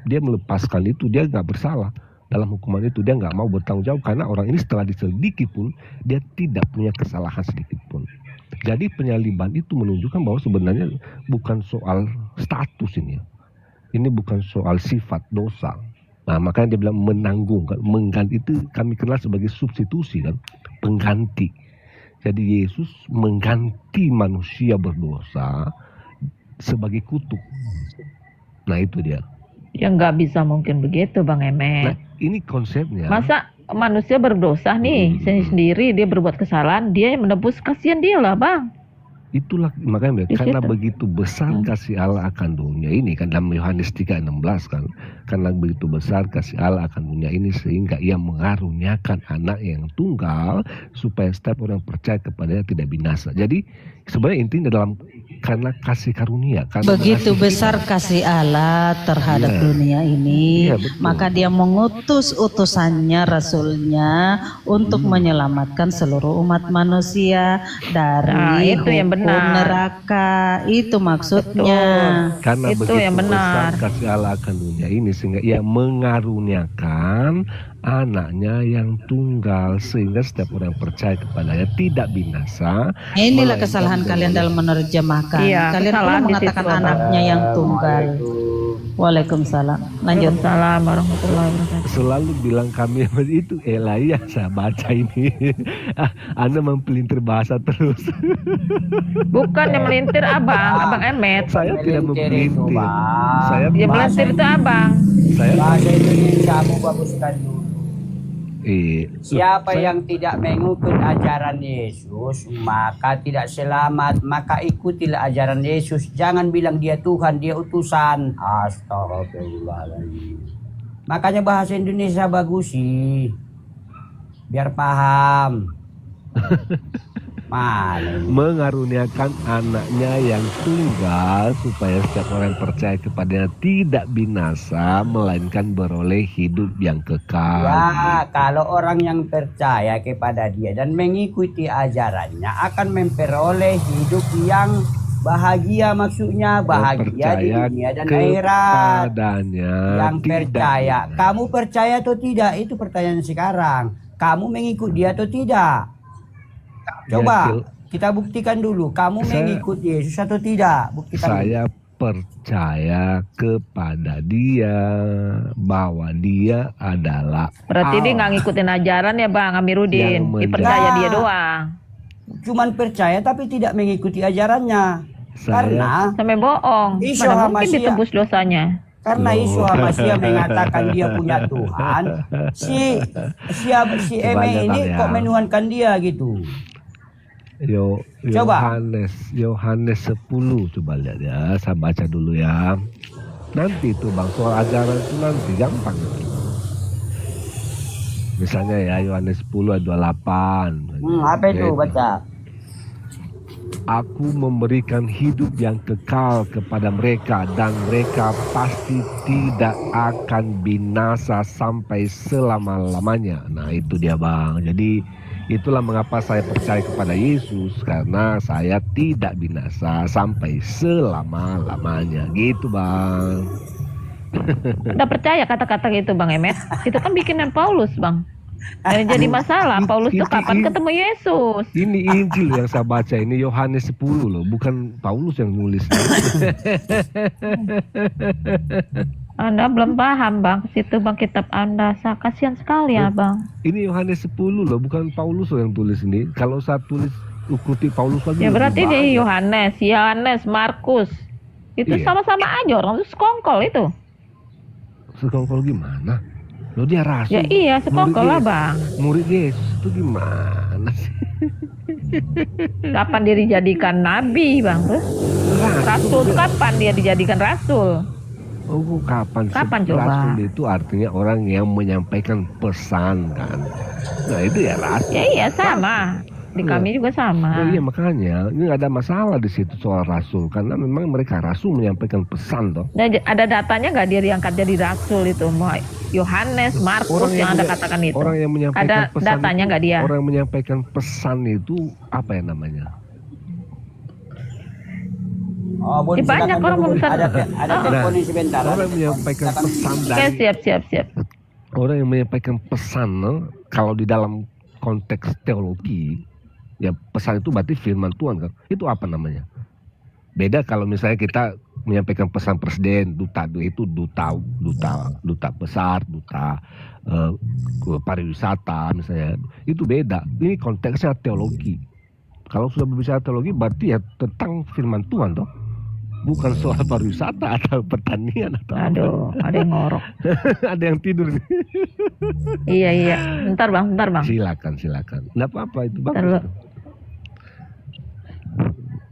dia melepaskan itu, dia nggak bersalah dalam hukuman itu, dia nggak mau bertanggung jawab karena orang ini setelah diselidiki pun dia tidak punya kesalahan sedikit pun. Jadi penyaliban itu menunjukkan bahwa sebenarnya bukan soal status ini ya. Ini bukan soal sifat dosa. Nah makanya dia bilang menanggung kan, mengganti itu kami kenal sebagai substitusi kan, pengganti. Jadi Yesus mengganti manusia berdosa sebagai kutuk. Nah itu dia. Ya nggak bisa mungkin begitu Bang Nah Emet. ini konsepnya. Masa manusia berdosa nih sendiri, dia berbuat kesalahan, dia yang menebus, kasihan dia lah Bang. Itulah makanya Di karena situ. begitu besar kasih Allah akan dunia ini kan, dalam Yohanes 3:16 kan, karena begitu besar kasih Allah akan dunia ini sehingga ia mengaruniakan anak yang tunggal supaya setiap orang percaya kepadanya tidak binasa. Jadi sebenarnya intinya dalam karena kasih karunia, karena Begitu mengasihi besar kasih Allah terhadap Iya. dunia ini, Iya, betul. maka dia mengutus utusannya, rasulnya untuk menyelamatkan seluruh umat manusia dari Nah, itu yang hukum benar. neraka. Itu maksudnya. Karena Itu begitu yang benar. besar kasih Allah akan dunia ini sehingga ia mengaruniakan anaknya yang tunggal sehingga setiap orang yang percaya kepadanya tidak binasa. Inilah melainkan kesalahan kalian dalam menerjemahkan. Iya, Kalian pula kesalahan di mengatakan situ, Abang. anaknya yang tunggal. Waalaikumsalam. Lanjut. Waalaikumsalam warahmatullahi wabarakatuh. Selalu bilang kami itu Elia, saya baca ini. Anda mempelintir bahasa terus. Bukan yang melintir Abang Emet. Saya tidak mempelintir. Saya Yang melintir itu Abang. Bahasa Indonesiamu baguskan dulu. Siapa saya- yang tidak mengikut ajaran Yesus, maka tidak selamat. Maka ikutilah ajaran Yesus. Jangan bilang dia Tuhan, dia utusan. Astagfirullahaladzim. Makanya bahasa Indonesia bagus sih. biar paham. Mana ini? Mengaruniakan anaknya yang tunggal supaya setiap orang yang percaya kepadanya tidak binasa melainkan beroleh hidup yang kekal. Ya, kalau orang yang percaya kepada dia dan mengikuti ajarannya akan memperoleh hidup yang bahagia, maksudnya bahagia di Percaya dunia dan akhirat. kepadanya Yang tidak percaya, binasa. kamu percaya atau tidak? Itu pertanyaan sekarang. Kamu mengikut dia atau tidak? Coba Ya, kita buktikan dulu. Kamu mengikut Yesus atau tidak? Buktikan dulu. saya percaya kepada dia bahwa dia adalah Berarti dia nggak ngikutin ajaran ya Bang Amiruddin. Yang Dipercaya menjadi- dia doang. Cuman percaya tapi tidak mengikuti ajarannya. Karena Sampai bohong. Isa Mana mungkin Hamasya. ditebus dosanya. Yeshua Masya mengatakan dia punya Tuhan, si Coba Eme aja, ini Bang, ya. kok menuhankan dia gitu. Coba. Yohanes 10 coba lihat ya, saya baca dulu ya. Nanti itu Bang, soal ajaran itu nanti gampang. Misalnya ya Yohanes 10 ayat 28. Apa itu baca? Aku memberikan hidup yang kekal kepada mereka dan mereka pasti tidak akan binasa sampai selama-lamanya. Nah itu dia Bang. Jadi itulah mengapa saya percaya kepada Yesus, karena saya tidak binasa sampai selama-lamanya. Gitu Bang. Udah percaya kata-kata gitu Bang Emet? Itu kan bikinan Paulus Bang. Dan jadi masalah, Paulus tuh kapan ketemu Yesus? Ini Injil yang saya baca, ini Yohanes 10 loh, bukan Paulus yang nulis. Anda belum paham Bang, situ Bang kitab Anda. Kasihan sekali ya Bang. Ini Yohanes 10 loh, bukan Paulus loh yang tulis ini. Kalau saya tulis ikuti Paulus lagi. Ya lebih berarti banyak. di Yohanes, Markus. Itu Iya. sama-sama aja orang itu sekongkol itu. Sekongkol gimana? Loh dia rasul. Ya iya sekongkol lah Murid Bang. Yesus. Murid Yesus itu gimana sih? Kapan dia dijadikan nabi Bang? Terus rasul kapan dia dijadikan rasul? Oh kapan? Kapan coba? Rasul itu artinya orang yang menyampaikan pesan kan. Nah itu ya rasul. Ya iya sama. Di kami juga sama. Nah, iya makanya ini nggak ada masalah di situ soal rasul, karena memang mereka rasul menyampaikan pesan toh. Nah, ada datanya nggak dia diangkat jadi rasul itu? Mau Yohanes, Markus yang Anda katakan itu. Orang yang menyampaikan Ada pesan datanya itu, nggak dia? Orang yang menyampaikan pesan itu apa ya namanya? Oh, boleh, Ya, banyak silakan orang dulu. memesan. Ada telepon ini sebentar. Orang Ada yang menyampaikan telepon. pesan Oke, dari siap. orang yang menyampaikan pesan, kalau di dalam konteks teologi, ya pesan itu berarti firman Tuhan kan. Itu apa namanya? Beda kalau misalnya kita menyampaikan pesan presiden, duta besar, duta pariwisata misalnya. Itu beda. Ini konteksnya teologi. Kalau sudah berbicara teologi berarti ya tentang firman Tuhan toh. Bukan soal pariwisata atau pertanian atau apa. Aduh, ada yang ngorok. Ada yang tidur nih. Iya. Bentar bang. Silakan. Nggak apa-apa itu Bentar, bagus. Lu.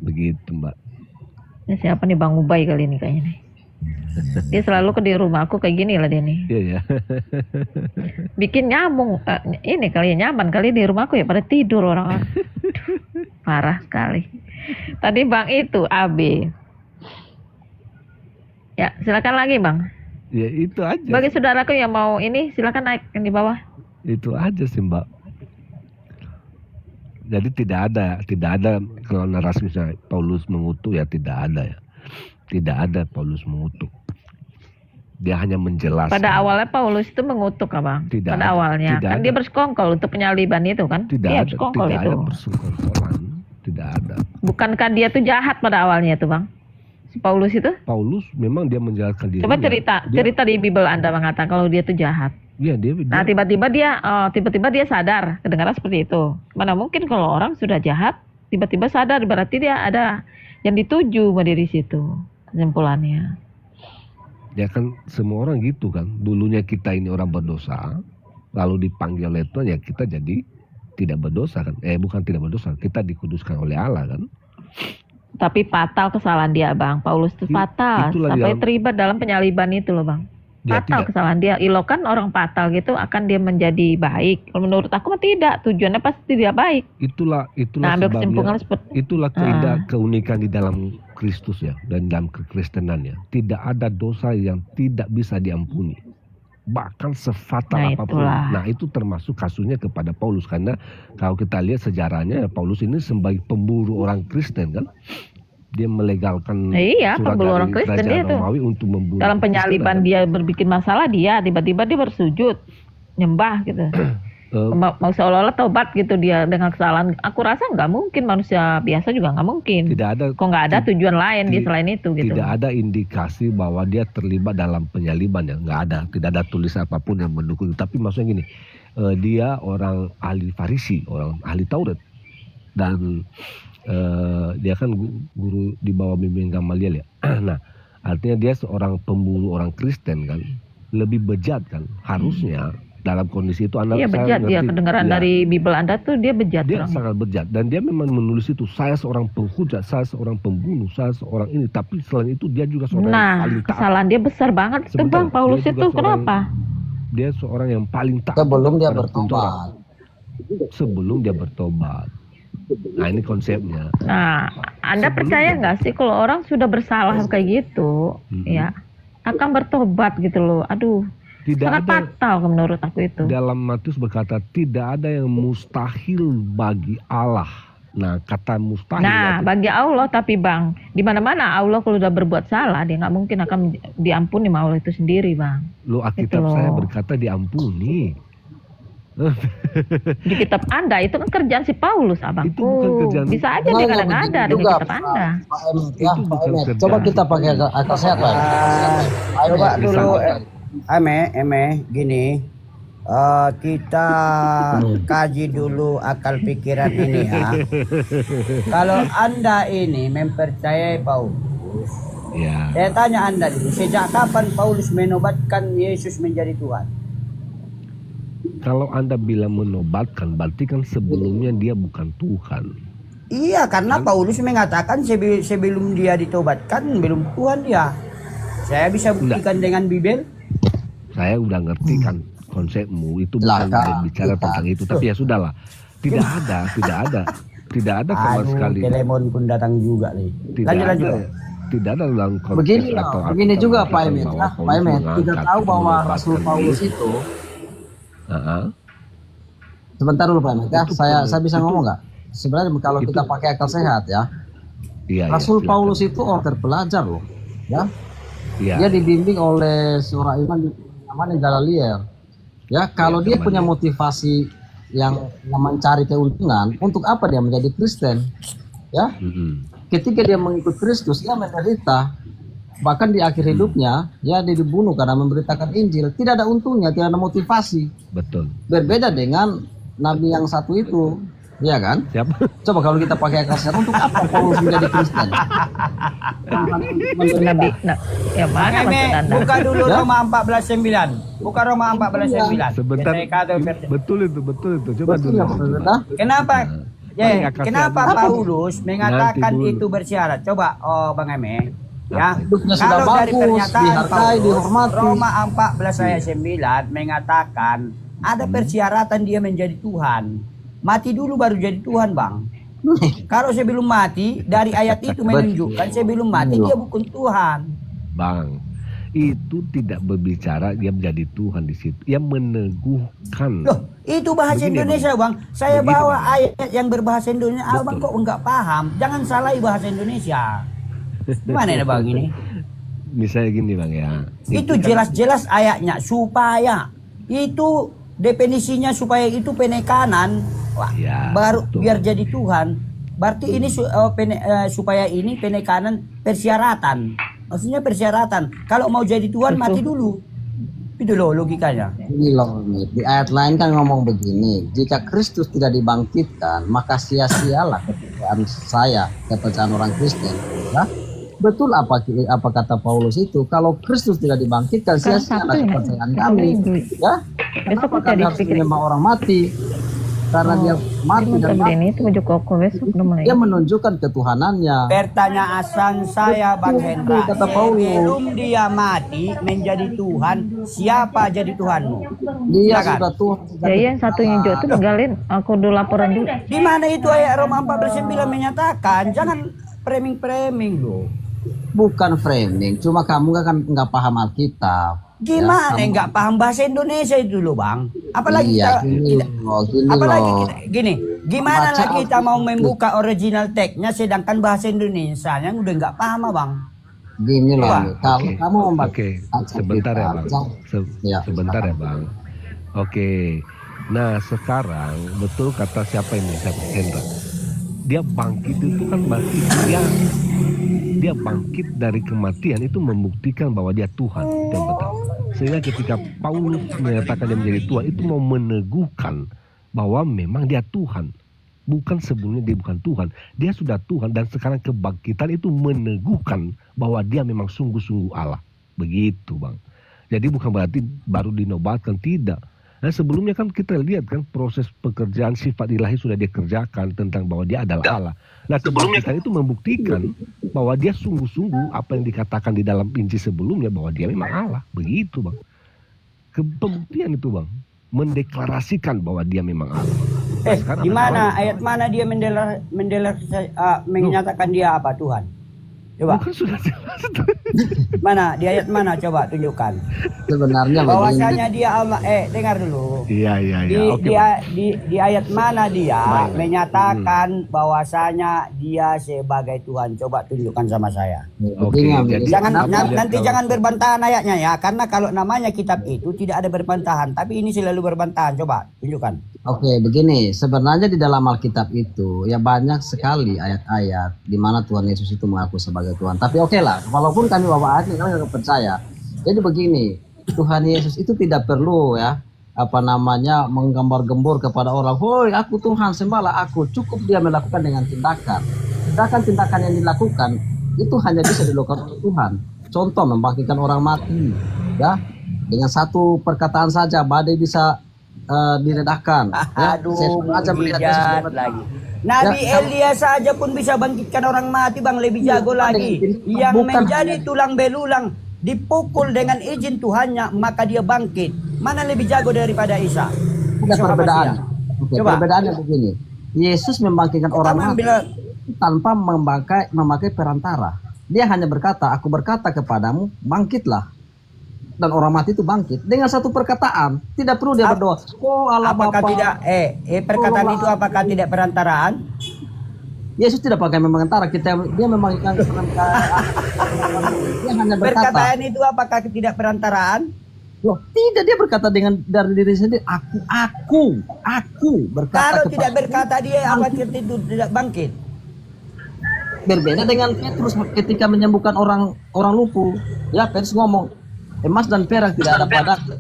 Begitu Mbak. Ini siapa nih Bang Ubay kali ini kayaknya nih. Dia selalu ke di rumah aku kayak gini lah dia nih. Iya ya. Bikin nyamuk. Ini kali ya nyaman kali di rumahku ya pada tidur orang. Parah sekali. Tadi Bang itu AB. Ya silakan lagi Bang. Ya itu aja. Bagi saudaraku yang mau ini silakan naik yang di bawah. Itu aja sih Mbak. Jadi tidak ada kalau narasi misalnya Paulus mengutuk ya tidak ada ya. Tidak ada Paulus mengutuk. Dia hanya menjelaskan. Pada awalnya Paulus itu mengutuk Abang. Tidak Pada ada, awalnya tidak kan ada. dia bersekongkol untuk penyaliban itu kan. Tidak Dia ada, bersekongkol tidak itu. ada persekongkolan. Tidak ada. Bukankah dia tuh jahat pada awalnya itu Bang? Si Paulus itu? Paulus memang dia menjelaskan dirinya. Coba cerita di Bible Anda mengatakan kalau dia tuh jahat. Iya dia. Nah tiba-tiba dia sadar, kedengaran seperti itu. Mana mungkin kalau orang sudah jahat tiba-tiba sadar, berarti dia ada yang dituju sama diri situ kesimpulannya. Ya kan semua orang gitu kan. Dulunya kita ini orang berdosa, lalu dipanggil oleh Tuhan ya kita jadi tidak berdosa kan. Bukan tidak berdosa, kita dikuduskan oleh Allah kan. Tapi fatal kesalahan dia Bang. Paulus itu fatal itulah sampai dalam- terlibat dalam penyaliban itu loh Bang. Dia Fatal tidak. kesalahan dia. Ilo kan orang fatal gitu akan dia menjadi baik. Kalau menurut aku mah tidak. Tujuannya pasti dia baik. Itulah Nah, ambil sebabnya. kesimpulan seperti Itulah keunikan di dalam Kristus ya, dan dalam kekristenan ya. Tidak ada dosa yang tidak bisa diampuni. Bahkan sefatal Nah, apapun. itulah. Nah, itu termasuk kasusnya kepada Paulus, karena kalau kita lihat sejarahnya, Paulus ini sebagai pemburu orang Kristen kan, dia melegalkan Iya, surat pemburu dari orang Kristen kerajaan dia tuh. Romawi untuk membunuh Dalam penyaliban Kristen, dia berbikin masalah, dia tiba-tiba dia bersujud, nyembah gitu. Mau seolah-olah tobat gitu dia dengan kesalahan. Aku rasa nggak mungkin, manusia biasa juga nggak mungkin. Tidak ada. Kok nggak ada tujuan lain dia selain itu gitu. Tidak ada indikasi bahwa dia terlibat dalam penyaliban ya, nggak ada. Tidak ada tulisan apapun yang mendukung. Tapi maksudnya gini, dia orang ahli Farisi, orang ahli Taurat, dan dia kan guru di bawah bimbingan Gamaliel ya. Nah, artinya dia seorang pemburu orang Kristen kan, lebih bejat kan. Harusnya dalam kondisi itu Iya, bejat dia, kedengaran dari Bible Anda tuh dia bejat dia orang. sangat bejat, dan dia memang menulis itu, saya seorang penghujat, saya seorang pembunuh, saya seorang ini. Tapi selain itu dia juga seorang yang Nah, paling taat. kesalahan dia besar banget tuh Sebentar, Bang Paulus dia juga itu. Kenapa? Dia seorang yang paling taat Sebelum dia kepada perintah bertobat. orang. Sebelum dia bertobat. Nah, ini konsepnya. Nah, Anda Sebelum percaya dia- nggak sih kalau orang sudah bersalah kayak gitu, ya akan bertobat gitu loh. Aduh, Tidak sangat ada. fatal menurut aku itu. Dalam Matius berkata, tidak ada yang mustahil bagi Allah. Nah, kata mustahil. Nah, artinya- bagi Allah, tapi Bang, di mana-mana Allah kalau udah berbuat salah, dia nggak mungkin akan diampuni sama Allah itu sendiri, Bang. Loh, Alkitab Itu saya loh. berkata diampuni. Di kitab Anda itu kan kerjaan si Paulus, abangku. Itu bukan kerjaan- Bisa aja dia kadang ada di juga, kitab Anda. Pak Emet ya, Itu Pak bukan Emet. kerjaan. Coba kita pakai akal sehat Pak. Coba dulu Misalkan. Eme gini. Kita kaji dulu akal pikiran ini ya. Kalau Anda ini mempercayai Paulus, Ya. saya tanya Anda dulu, sejak kapan Paulus menobatkan Yesus menjadi Tuhan? Kalau Anda bilang menobatkan, berarti kan sebelumnya dia bukan Tuhan. Iya, karena Paulus mengatakan sebelum dia ditobatkan belum Tuhan dia. Saya bisa buktikan dengan Bible. Saya udah ngerti kan konsepmu, itu bukan bicara tentang itu. Tapi ya sudahlah, tidak ada sama sekali. Telemon pun datang juga nih. Lanjut. Tidak ada dalam konteks Begini atau loh, begini juga Pak bahwa Emet ya, Paulus Pak Emet. Kita mengangkat tahu bahwa menobatkan Rasul Paulus Yesus. itu, Ah, sebentar dulu Pak Emet ya, saya bisa ngomong nggak? Sebenarnya kalau kita pakai akal sehat ya, iya, Rasul iya, Paulus itu orang terpelajar loh, ya. iya. Dia dibimbing oleh seorang iman namanya Gamaliel. Ya, kalau dia punya motivasi yang mencari keuntungan, untuk apa dia menjadi Kristen? Ya, ketika dia mengikut Kristus, dia menderita. Bahkan di akhir hidupnya, ya dia dibunuh karena memberitakan Injil. Tidak ada untungnya, tidak ada motivasi. Betul. Berbeda dengan Nabi yang satu itu, ya kan? Siapa? Coba kalau kita pakai akal sehat, untuk apa Paulus menjadi Kristen? Nabi, ya mana Eme, maksud Anda? buka dulu Ya? Roma 14:9. Buka Roma 14:9. Sebentar. Mereka tuh Betul itu. Coba Betul dulu. ya, Pak? Kenapa? Pakai Ya, akal kenapa sehat. Paulus mengatakan Nanti dulu. itu bersyarat? Coba, Bang Eme. Ya, Hidupnya sudah kalau dari bagus, pernyataan dihargai, Paulus, dihormati. Roma 14 ayat 9 mengatakan ada persyaratan dia menjadi Tuhan. Mati dulu baru jadi Tuhan, Bang. Kalau sebelum mati, dari ayat itu menunjukkan sebelum mati dia bukan Tuhan. Bang, itu tidak berbicara dia menjadi Tuhan di situ. Yang meneguhkan. Loh, itu bahasa Begini, Indonesia, Bang. Saya Begini, bawa Bang. ayat yang berbahasa Indonesia. Betul. Abang kok enggak paham? Jangan salahi bahasa Indonesia. Gimana ya, Bang ini? Misalnya gini Bang ya. Itu jelas-jelas ayatnya supaya itu definisinya supaya itu penekanan. Wah, Ya, baru betul. biar jadi Tuhan. Berarti ini supaya ini penekanan persyaratan. Maksudnya persyaratan. Kalau mau jadi Tuhan mati dulu. Itu loh logikanya. Ini loh, di ayat lain kan ngomong begini, jika Kristus tidak dibangkitkan, maka sia-sialah kepercayaan saya, kepercayaan orang Kristen. Ya? Betul apa kata Paulus itu? Kalau Kristus tidak dibangkitkan, sia-sialah kepercayaan kami. Ya? Besok Kenapa kita kami harus dipikir. menyembah orang mati? karena dia mati dan Beli ini itu baju koko besok udah mulai. dia menunjukkan ketuhanannya. Pertanyaan saya Bang Hendra, Kata Paulus. sebelum dia mati menjadi Tuhan, siapa jadi Tuhanmu? Dia Silakan. sudah Tuhan. Ya yang satunya Jo tuh begalin, aku udah laporan juga. Di mana itu ayat Roma 14:9 menyatakan, jangan framing loh. Bukan framing, cuma kamu nggak paham Alkitab. Gimana Ya, nggak paham bahasa Indonesia itu loh Bang? Apalagi Iya, kita, apalagi kita, gini, gimana Baca lah kita mau Alkitab. membuka original text-nya sedangkan bahasa Indonesia yang udah nggak paham Bang? Gini loh, Coba. kalau kamu membaca Oke, sebentar ya Bang. Ya, Sebentar ya Bang. Oke. Nah sekarang betul kata siapa ini? Siapa Hendra? Dia bangkit itu kan berarti dia bangkit dari kematian itu membuktikan bahwa dia Tuhan, itu yang betul. Sehingga ketika Paulus menyatakan dia menjadi Tuhan itu mau meneguhkan bahwa memang dia Tuhan. Bukan sebelumnya dia bukan Tuhan, dia sudah Tuhan dan sekarang kebangkitan itu meneguhkan bahwa dia memang sungguh-sungguh Allah. Begitu Bang. Jadi bukan berarti baru dinobatkan, tidak. Nah sebelumnya kan kita lihat kan proses pekerjaan sifat ilahi sudah dia kerjakan tentang bahwa dia adalah Allah. Nah kebangkitan itu membuktikan bahwa dia sungguh-sungguh apa yang dikatakan di dalam Injil sebelumnya bahwa dia memang Allah. Begitu Bang. Pembuktian itu Bang. Mendeklarasikan bahwa dia memang Allah. Nah, sekarang Di mana ada ayat mana dia menyatakan dia apa Tuhan? Coba. Bukan sudah jelas. Mana di ayat mana coba tunjukkan. sebenarnya Bahwasanya dia Allah. Dengar dulu. Iya. Di, Oke, di, Bang. di ayat mana dia Baik. menyatakan bahwasanya dia sebagai Tuhan? Coba tunjukkan sama saya. Oke, jadi Nanti jangan berbantahan ayatnya ya, karena kalau namanya kitab itu tidak ada berbantahan, tapi ini selalu berbantahan. Coba tunjukkan. Oke, begini. Sebenarnya di dalam Alkitab itu ya banyak sekali ayat-ayat di mana Tuhan Yesus itu mengaku sebagai Tuhan. Tapi oke lah, walaupun kami bawa ayatnya kami nggak percaya. Jadi begini, Tuhan Yesus itu tidak perlu ya menggambar-gembor kepada orang. Woi, aku Tuhan, sembahlah aku. Cukup dia melakukan dengan tindakan. Tindakan yang dilakukan itu hanya bisa dilakukan oleh Tuhan. Contoh membangkitkan orang mati, ya dengan satu perkataan saja badai bisa diredakan. Ya. Aduh, Saya aja melihat Yesus mujizat berkata, lagi. Nabi Ya, Elia saja pun bisa bangkitkan orang mati, Bang, lebih jago lagi. Yang Bukan menjadi hanya- tulang belulang dipukul dengan izin Tuhannya, maka dia bangkit. Mana lebih jago daripada Isa? Ada Isa perbedaan. Masia. Oke, Coba. perbedaannya begini. Yesus membangkitkan orang Kamu mati bilang, tanpa memakai perantara. Dia hanya berkata, aku berkata kepadamu, bangkitlah. Dan orang mati itu bangkit dengan satu perkataan, tidak perlu dia berdoa. Oh Allah apakah Bapa. tidak perkataan Allah. itu apakah tidak perantaraan? Yesus tidak pakai perantara, dia membangkitkan perantara. Dia hanya berkata. Perkataan itu apakah tidak perantaraan? Loh, tidak, dia berkata dengan dari diri sendiri, aku berkata Kalau kepada- tidak berkata dia apa itu tidak bangkit? Berbeda dengan Petrus ketika menyembuhkan orang lumpuh. Ya, Petrus ngomong, emas dan perak tidak ada padaku,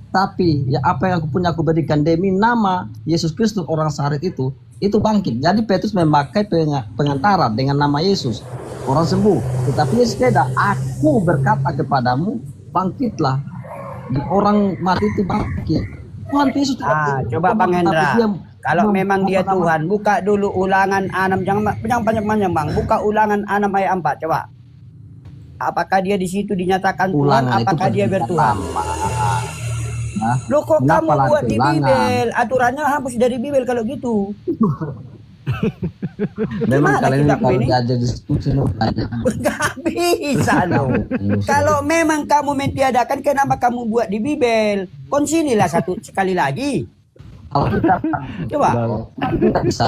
tapi ya apa yang aku punya aku berikan demi nama Yesus Kristus orang Saret itu bangkit. Jadi Petrus memakai pengantara dengan nama Yesus, orang sembuh. Tetapi Yesus beda, aku berkata kepadamu, bangkitlah. Dan orang mati itu bangkit. Tuhan Yesus tidak Coba Bang tapi Hendra, dia kalau memang dia Tuhan, buka dulu Ulangan 6, jangan panjang-panjang Bang, buka Ulangan 6 ayat 4, coba. Apakah dia di situ dinyatakan Tuhan? Ulangan itu Apakah dia bertuhan? Nah, Loh kok kenapa kamu buat lagi di ulangan? Bibel? Aturannya hapus dari Bibel kalau gitu. Memang Gimana kalian kitab kalau ini? diajak diskusi loh, banyak. Gak bisa loh. Kalau memang kamu mentiadakan, kenapa kamu buat di Bibel? Konsililah sekali lagi. Kalau kita Coba. kita bisa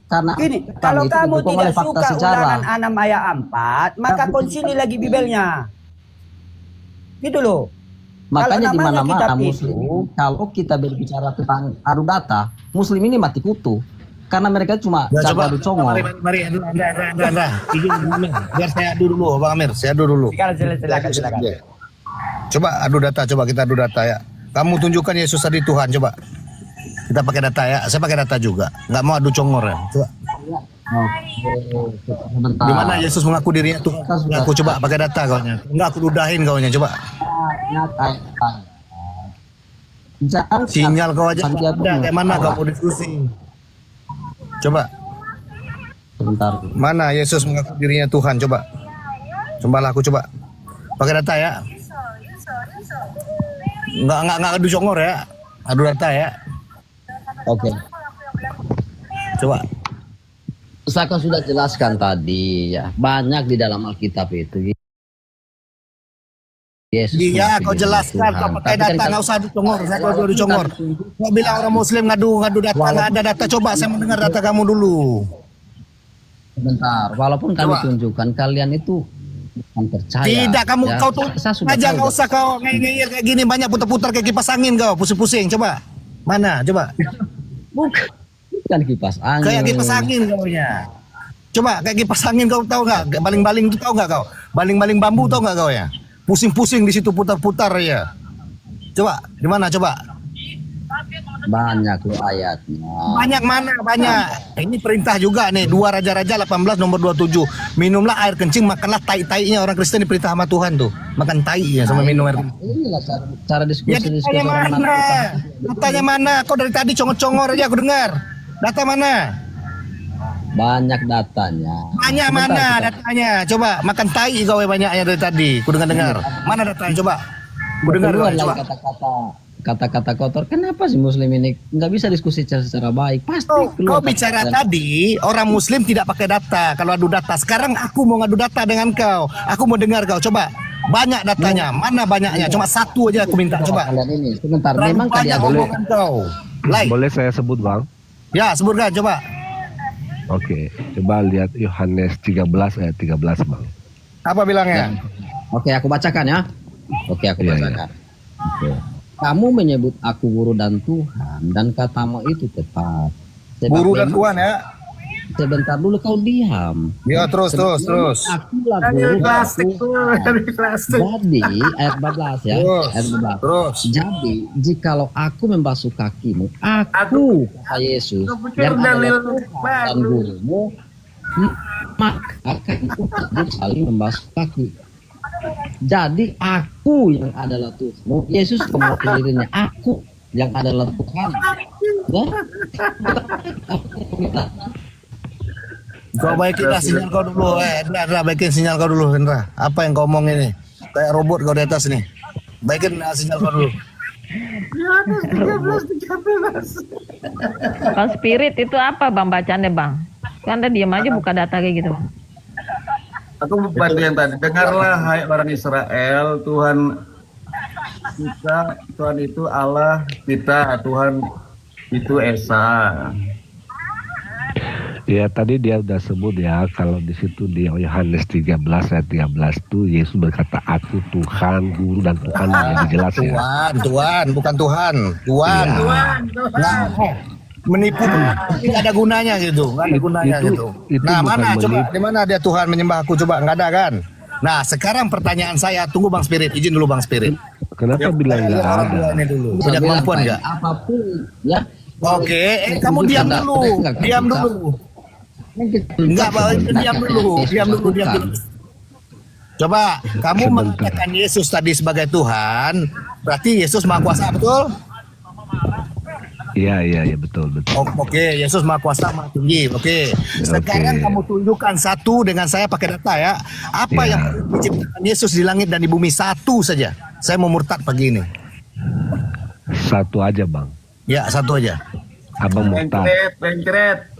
karena Gini, kalau itu kamu didukung tidak oleh fakta suka sejarah. Ulangan 6 ayat 4, maka konsili lagi Bibelnya. Gitu loh. Makanya di Kalau namanya mana-mana kitab muslim itu- kalau kita berbicara tentang adu data, muslim ini mati kutu. Karena mereka cuma Ya, jaga coba, adu congol. mari, Anda. Izin dulu, biar saya adu dulu, Bang Amir. Saya adu dulu. Silakan. Coba adu data, coba kita adu data ya. Kamu tunjukkan Yesus tadi Tuhan, coba. Kita pakai data ya. Saya pakai data juga. Nggak mau adu congor ya. Coba. Sebentar. Di mana Yesus mengaku dirinya Tuhan? Aku coba pakai data kaunya. Enggak, aku ludahin kaunya, coba. Jangan Sinyal kau aja. Santiago Ada, kayak mana Allah. kau mau diskusi? Coba. Sebentar. Mana Yesus mengaku dirinya Tuhan? Coba. Cobalah aku coba. Pakai data ya. Nggak adu congor ya. Adu data ya. Oke. Coba. Saya kan sudah jelaskan tadi ya, banyak di dalam Alkitab itu. Yesus Iya, mengaku kau dirinya jelaskan. Tuhan. Kau pakai Tapi kan data, nggak usah adu congor. Saya kau adu congor. Kau bilang orang Muslim ngadu data, nggak ada data. Coba saya mau dengar data kamu dulu. Sebentar, walaupun kami Coba. tunjukkan kalian itu bukan percaya. Tidak, kamu ya. kau tuh Saya sudah aja tahu. nggak usah kau ngeyel kayak gini banyak putar-putar kayak kipas angin kau pusing-pusing. Coba. Mana? Coba. Bukan kipas angin. Kayak kipas angin kau nya. Coba kayak kipas angin kau tahu nggak? Baling-baling itu tahu nggak kau? Baling-baling bambu tahu nggak kau ya? Pusing-pusing di situ putar-putar ya. Coba di mana coba? Banyak loh ayatnya. Banyak mana? Banyak. Ini perintah juga nih 2 Raja-Raja 18 nomor 27. Minumlah air kencing, makanlah tai-tainya. Orang Kristen diperintah sama Tuhan tuh. Makan tai ya sama minum air kencing. Inilah cara Ya diskusi datanya orang mana? Datanya mana? Kau dari tadi congor-congor aja aku dengar. Data mana? Banyak datanya. Banyak Sebentar, mana kita- datanya? Coba makan tai kau banyaknya dari tadi. Ku dengar-dengar. Mana datanya coba? Ku dengar Keluar kau, lagi coba. kata-kata kotor. Kenapa sih Muslim ini nggak bisa diskusi secara baik? Pasti Kau keluar bicara kata-kata. tadi orang Muslim tidak pakai data. Kalau adu data, sekarang aku mau ngadu data dengan kau. Aku mau dengar kau. Coba banyak datanya. Mana banyaknya? Cuma satu aja aku minta. Coba. Kalian ini sebentar. Terlalu Memang tadi banyak aku omongan kau. Like. Boleh saya sebut bang? Ya sebutkan coba. Oke, coba lihat Yohanes 13 ayat 13 bang. Apa bilangnya? Oke, aku bacakan ya. Oke, aku Iya, bacakan. Oke. Kamu menyebut aku guru dan Tuhan, dan katamu itu tepat. Sebab Guru dan memang- Tuhan ya. Sebentar dulu kau diam. Ya terus. Akulah guru dan Tuhan. Jadi ayat 14 ya. Terus. Ayat 14. Terus. Jadi jikalau aku membasuh kakimu, aku kata Yesus yang adalah Tuhan dan gurumu, maka kamu saling membasuh kaki. Jadi aku yang adalah Tuhan. Yesus mengakui dirinya, aku yang adalah Tuhan. Ya? Kau baikinlah sinyal kau dulu. Indra, baikin sinyal kau dulu, Indra. Apa yang kau omong ini? Kayak robot kau di atas nih. Baikin sinyal kau dulu. Kalau spirit itu apa bang bacaannya bang? Kan Anda diam aja buka data kayak gitu. Aku bantu yang tadi. Dengarlah hai orang Israel, Tuhan kita, Tuhan itu Allah kita, Tuhan itu Esa. Ya tadi dia udah sebut ya kalau di situ di Yohanes 13 ayat 13 tuh Yesus berkata aku Tuhan, guru dan Tuhan jadi jelas ya. Tuhan, bukan Tuhan. Tuhan. Nah, menipu tidak ada gunanya gitu, nggak ada gunanya gitu. itu Nah, bukan mana coba menipu. di mana dia Tuhan menyembah aku coba nggak ada kan? Nah, sekarang pertanyaan saya, tunggu Bang Spirit, izin dulu Bang Spirit. Kenapa bilang Lihat nggak orang ada? tua ini dulu, Bisa punya bilang kemampuan baik nggak? apapun ya. Oke, kamu diam dulu, diam dulu. Enggak, diam dulu. Coba, kamu Sebentar. mengatakan Yesus tadi sebagai Tuhan, berarti Yesus Maha Kuasa, betul? Iya betul. Oke, Yesus Maha Kuasa, Maha Tinggi. Oke. Sekarang kamu tunjukkan satu dengan saya pakai data ya. Apa Ya. yang diciptakan Yesus di langit dan di bumi? Satu saja. Saya mau murtad pagi ini. Satu aja bang. Ya, satu aja. Abang murtad. Lengkret.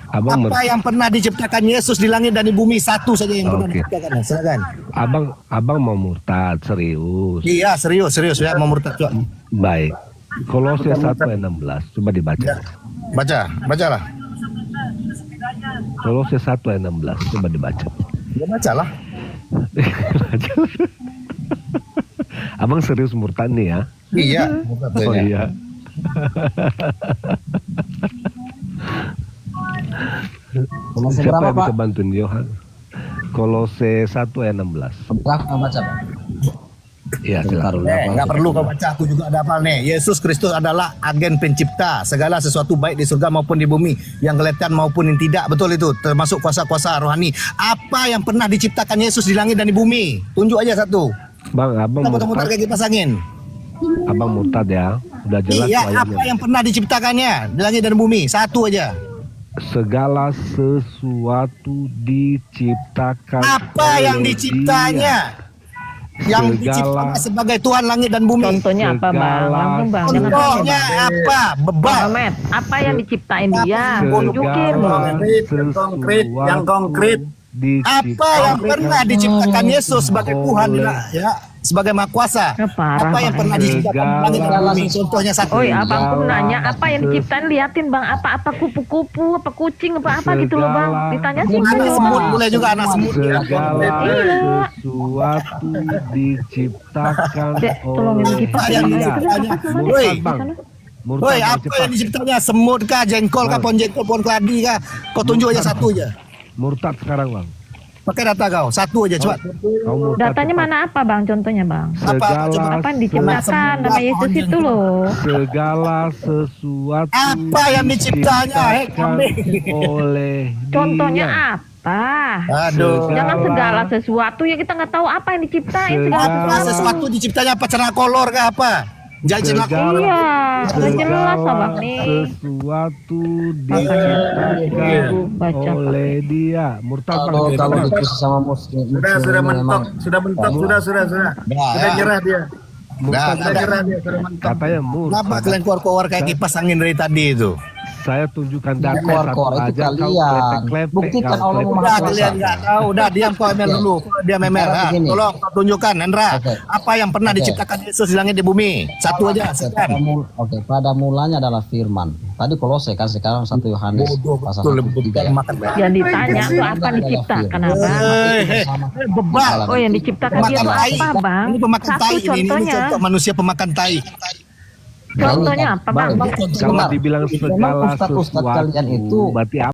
Abang Apa yang pernah diciptakan Yesus di langit dan di bumi? Satu saja yang pernah Oke. diciptakan. Silakan. abang mau murtad serius. Iya, serius ya mau murtad. Coba. Baik. Kolose 1 ayat 16 coba dibaca. Ya. Bacalah. Kolose 1 ayat 16 coba dibaca. Ya bacalah. Abang serius murtad nih ya? Iya. murtad Oh saya. iya. Kolose Siapa berapa yang Pak? bisa bantuin Yohan? Kolose 1 ayat 16. Berapa baca Pak? Iya Bentar silakan. dulu, apa? Nggak perlu kau baca, aku juga ada hafal nih. Yesus Kristus adalah agen pencipta segala sesuatu baik di surga maupun di bumi, yang kelihatan maupun yang tidak. Betul itu, termasuk kuasa-kuasa rohani. Apa yang pernah diciptakan Yesus di langit dan di bumi? Tunjuk aja satu. Bang, abang Kita muter-muter murtad. kayak kipas angin. Abang murtad ya. Udah jelas Iya, tuh ayatnya. apa yang pernah diciptakannya di langit dan bumi? Satu aja. segala sesuatu diciptakan Apa yang oleh diciptanya? Yang diciptakan sebagai Tuhan langit dan bumi. Contohnya apa bang? Langsung bang. Jangan Contohnya apa? Bebal. Muhammad, apa yang diciptain dia? Tunjukin. Yang konkret. Apa yang pernah diciptakan Yesus sebagai Tuhan ya, sebagai Maha Kuasa? Apa yang pernah diciptakan langit dan bumi? Contohnya satu. Oi, abang pun nanya apa yang diciptain, liatin bang, apa kupu-kupu, apa kucing, apa gitu loh bang. Ditanya sih. Anak semut boleh juga, anak semut. Segala sesuatu diciptakan tolongin kita. Woi, woi, apa yang diciptanya? Semut kah, jengkol kah, pohon jengkol, pohon keladi kah? Kau tunjuk aja satu aja. Murtad sekarang bang. Pakai data kau, satu aja cepat. Datanya mana apa bang? Contohnya bang. Segala apa yang diciptakan nama Yesus itu loh? Segala sesuatu apa yang diciptanya? Oleh Contohnya Dia. apa? Aduh. Jangan segala sesuatu ya, kita nggak tahu apa yang diciptain segala sesuatu diciptanya apa, cerah kolor kah apa? Jangan iya, udah jelas abang nih. Sesuatu diciptakan oleh Dia. Murtad bang. Kalau dikasih sama muslim. Sudah mentok, sudah nyerah dia. Katanya Kenapa kalian keluar-keluar kayak kipas angin dari tadi itu? Saya tunjukkan data Keluar-keluar itu kalian. Buktikan Allah Udah kalian nggak tahu, udah diam kau Emel dulu. Dia memer. Tolong kau tunjukkan Hendra. Apa yang pernah diciptakan Yesus di langit di bumi? Satu aja. Oke, pada mulanya adalah firman. Tadi Kolose kan, sekarang 1 Yohanes pasal 1:3. Yang ditanya tuh apa diciptakan abang? Bebal. Oh yang diciptakan dia tuh apa bang? Ini pemakan tai. Ini contoh manusia pemakan tai. Contohnya apa bang? Kalau dibilang segala sesuatu kalian itu berarti